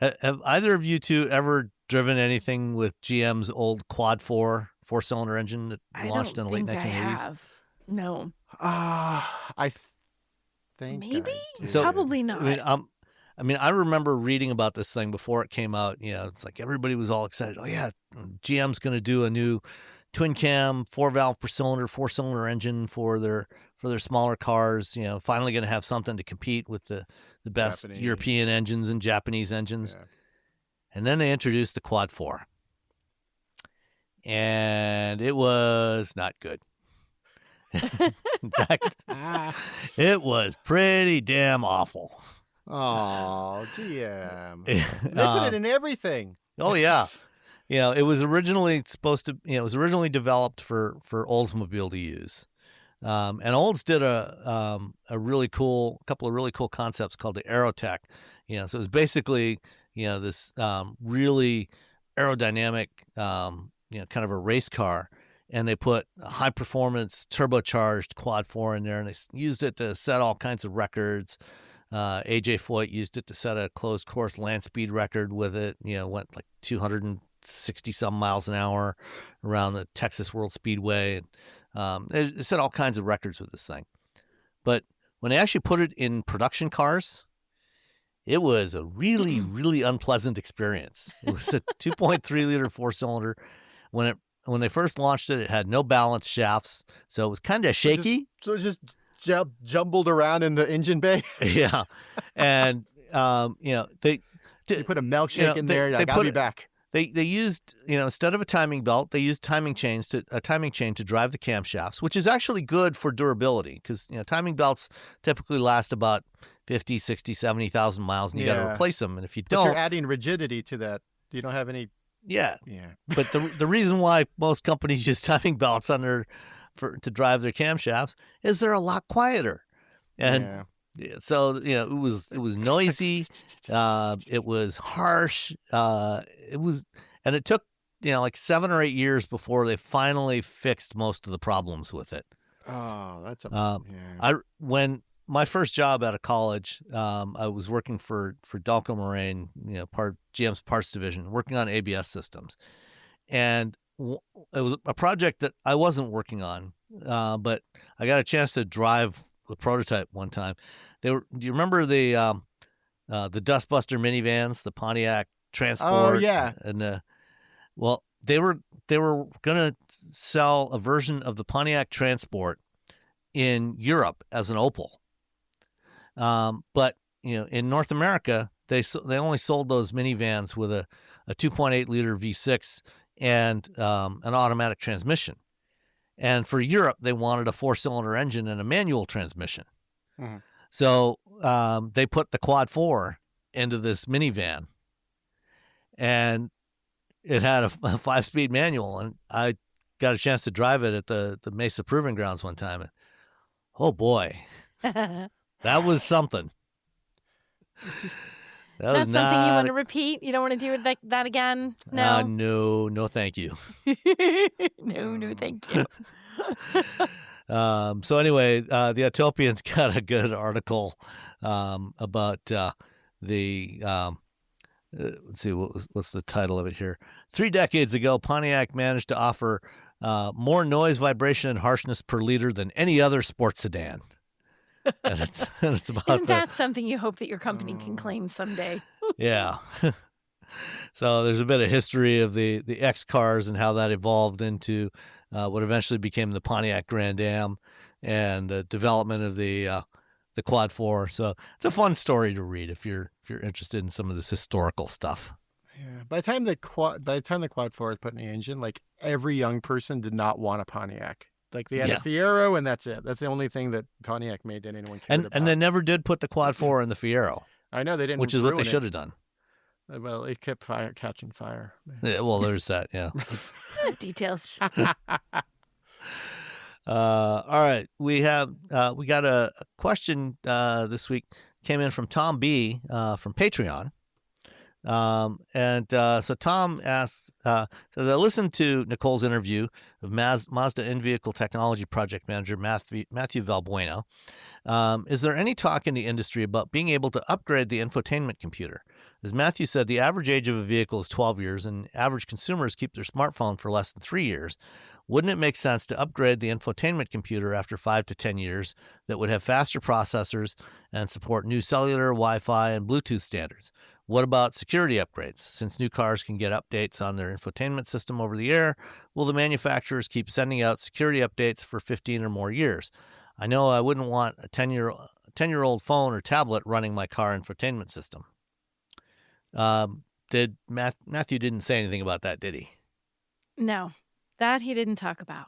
Have either of you two ever driven anything with GM's old quad 4-cylinder engine that I launched don't in the late think I 1980s? have. No, I think maybe, I did. So- probably not. I mean, I remember reading about this thing before it came out. You know, it's like everybody was all excited. Oh yeah, GM's going to do a new twin cam 4-valve per cylinder 4-cylinder engine for their smaller cars. You know, finally going to have something to compete with the best Japanese. European engines and Japanese engines. Yeah. And then they introduced the quad 4, and it was not good. In fact, it was pretty damn awful. Oh, GM. They put Um, it in everything. Oh yeah, you know, it was originally developed for Oldsmobile to use, and Olds did a couple of really cool concepts called the Aerotech. You know, so it was basically this really aerodynamic kind of a race car, and they put a high performance turbocharged quad 4 in there, and they used it to set all kinds of records. AJ Foyt used it to set a closed course land speed record with it. You know, went like 260 some miles an hour around the Texas World Speedway. And they set all kinds of records with this thing. But when they actually put it in production cars, it was a really, really unpleasant experience. It was a 2.3 liter 4-cylinder. When they first launched it, it had no balance shafts, so it was kind of shaky. So it's just jumbled around in the engine bay. Yeah, and they You put a milkshake in there. You're like, I'll be back. They used instead of a timing belt, they used timing chain to drive the camshafts, which is actually good for durability because timing belts typically last about 50, 60, 70,000 miles, and you got to Yeah. replace them. And if you But don't, you're adding rigidity to that. You don't have any. yeah. Yeah. But the reason why most companies use timing belts to drive their camshafts is they're a lot quieter, and Yeah. yeah, so it was noisy, it was harsh, and it took like 7 or 8 years before they finally fixed most of the problems with it. Oh, that's a. Yeah. When my first job out of college, I was working for Delco Moraine, part of GM's parts division, working on ABS systems, and it was a project that I wasn't working on, but I got a chance to drive the prototype one time. Do you remember the Dustbuster minivans, the Pontiac Transport? Oh, yeah. And they were they were going to sell a version of the Pontiac Transport in Europe as an Opel. But in North America, they only sold those minivans with a 2.8 liter V6 and an automatic transmission. And for Europe, they wanted a 4-cylinder engine and a manual transmission. Mhm. So they put the Quad 4 into this minivan, and it had a 5-speed manual. And I got a chance to drive it at the Mesa Proving Grounds one time. And, oh boy, that was something. That was That's something you want to repeat? You don't want to do it like that again? No? No, thank you. No, thank you. So anyway, the Utopian's got a good article about the let's see, what's the title of it here? 3 decades ago, Pontiac managed to offer more noise, vibration, and harshness per liter than any other sports sedan. And it's about Isn't that something you hope that your company can claim someday? Yeah. So there's a bit of history of the X cars and how that evolved into what eventually became the Pontiac Grand Am, and the development of the Quad 4. So it's a fun story to read if you're interested in some of this historical stuff. Yeah. By the time the Quad 4 was put in the engine, like every young person did not want a Pontiac. Like they had a Fiero, and that's it. That's the only thing that Pontiac made that anyone cared about. And they never did put the Quad 4 in the Fiero. I know they didn't, which is what they should have done. Well, it kept catching fire. Yeah, well, there's that. Yeah. Details. All right, we got a question this week. Came in from Tom B from Patreon. So Tom asks, says, I listened to Nicole's interview of Mazda in-vehicle technology project manager Matthew Valbuena. Is there any talk in the industry about being able to upgrade the infotainment computer? As Matthew said, the average age of a vehicle is 12 years, and average consumers keep their smartphone for less than 3 years. Wouldn't it make sense to upgrade the infotainment computer after 5 to 10 years that would have faster processors and support new cellular, Wi-Fi, and Bluetooth standards? What about security upgrades? Since new cars can get updates on their infotainment system over the air, will the manufacturers keep sending out security updates for 15 or more years? I know I wouldn't want a 10-year-old phone or tablet running my car infotainment system. Matthew didn't say anything about that, did he? No, that he didn't talk about.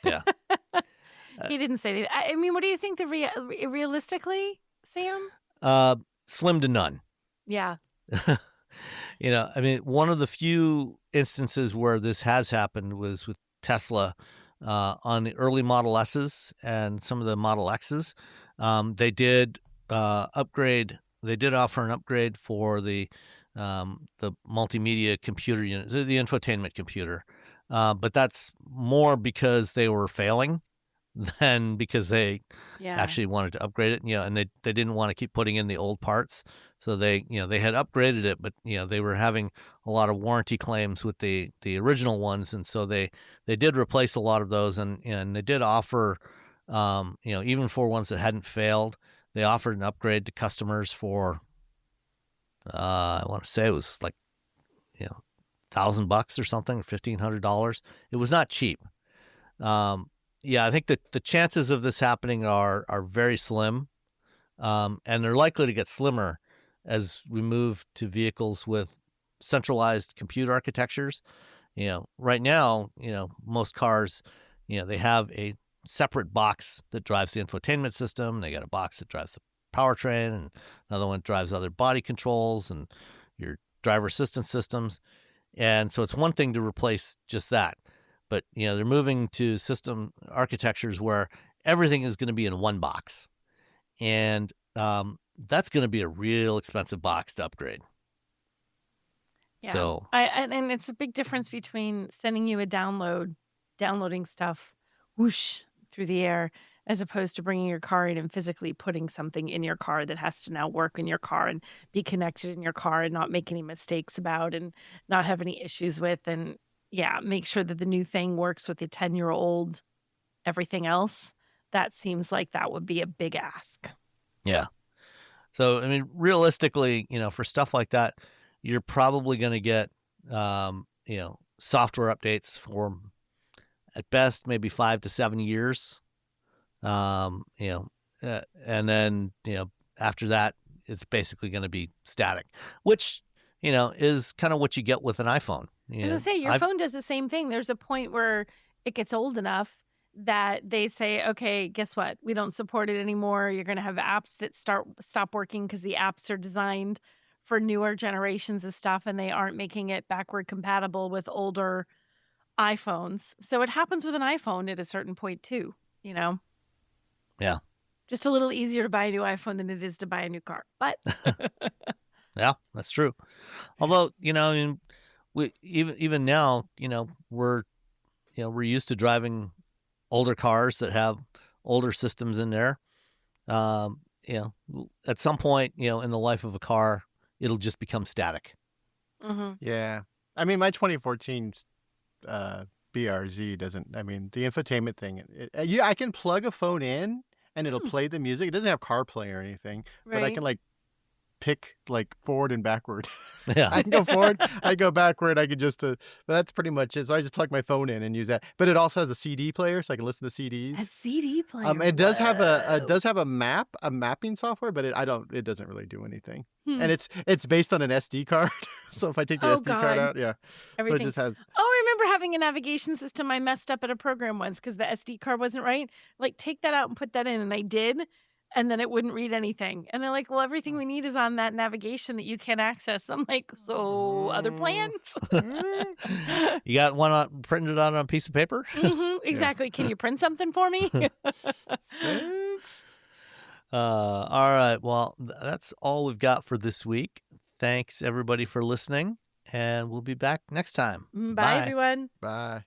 Yeah. He didn't say anything. I mean, what do you think realistically, Sam? Slim to none. Yeah. I mean, one of the few instances where this has happened was with Tesla on the early Model S's and some of the Model X's. They did upgrade. They did offer an upgrade for the multimedia computer unit, the infotainment computer. But that's more because they were failing than because they actually wanted to upgrade it. And they didn't want to keep putting in the old parts. So they had upgraded it, but they were having a lot of warranty claims with the original ones, and so they did replace a lot of those, and they did offer, even for ones that hadn't failed, they offered an upgrade to customers for, I want to say it was like, $1,000 or something, or $1,500. It was not cheap. I think that the chances of this happening are very slim, and they're likely to get slimmer as we move to vehicles with centralized compute architectures. Right now, most cars, they have a separate box that drives the infotainment system. They got a box that drives the powertrain, and another one drives other body controls and your driver assistance systems. And so it's one thing to replace just that. But, they're moving to system architectures where everything is going to be in one box. And that's going to be a real expensive box to upgrade. Yeah. So, and it's a big difference between sending you a downloading stuff, whoosh, through the air, as opposed to bringing your car in and physically putting something in your car that has to now work in your car and be connected in your car and not make any mistakes about and not have any issues with. And make sure that the new thing works with the 10-year-old, everything else. That seems like that would be a big ask. Yeah. So, I mean, realistically, for stuff like that, you're probably going to get, software updates for at best maybe 5 to 7 years. And then after that, it's basically going to be static, which is kind of what you get with an iPhone. I was gonna say your phone does the same thing. There's a point where it gets old enough that they say, okay, guess what? We don't support it anymore. You're going to have apps that stop working because the apps are designed for newer generations of stuff, and they aren't making it backward compatible with older iPhones. So it happens with an iPhone at a certain point too. Yeah. Just a little easier to buy a new iPhone than it is to buy a new car. But yeah, that's true. Although we even now we're used to driving older cars that have older systems in there. At some point in the life of a car, it'll just become static. Mm-hmm. Yeah. I mean, my 2014 BRZ doesn't, I mean, the infotainment thing, I can plug a phone in and it'll play the music. It doesn't have CarPlay or anything, but I can pick forward and backward. Yeah. I can go forward, I go backward. I could just, but that's pretty much it. So I just plug my phone in and use that. But it also has a CD player, so I can listen to CDs. A CD player. It does have a mapping software, but it doesn't really do anything. And it's based on an SD card. So if I take the SD card out, yeah, everything. So it just has. Oh, I remember having a navigation system I messed up at a program once because the SD card wasn't right. Take that out and put that in, and I did. And then it wouldn't read anything. And they're like, well, everything we need is on that navigation that you can't access. I'm like, so other plans? You got one printed out on a piece of paper? Mm-hmm, exactly. Yeah. Can you print something for me? Thanks. All right. Well, that's all we've got for this week. Thanks, everybody, for listening. And we'll be back next time. Bye. Everyone. Bye.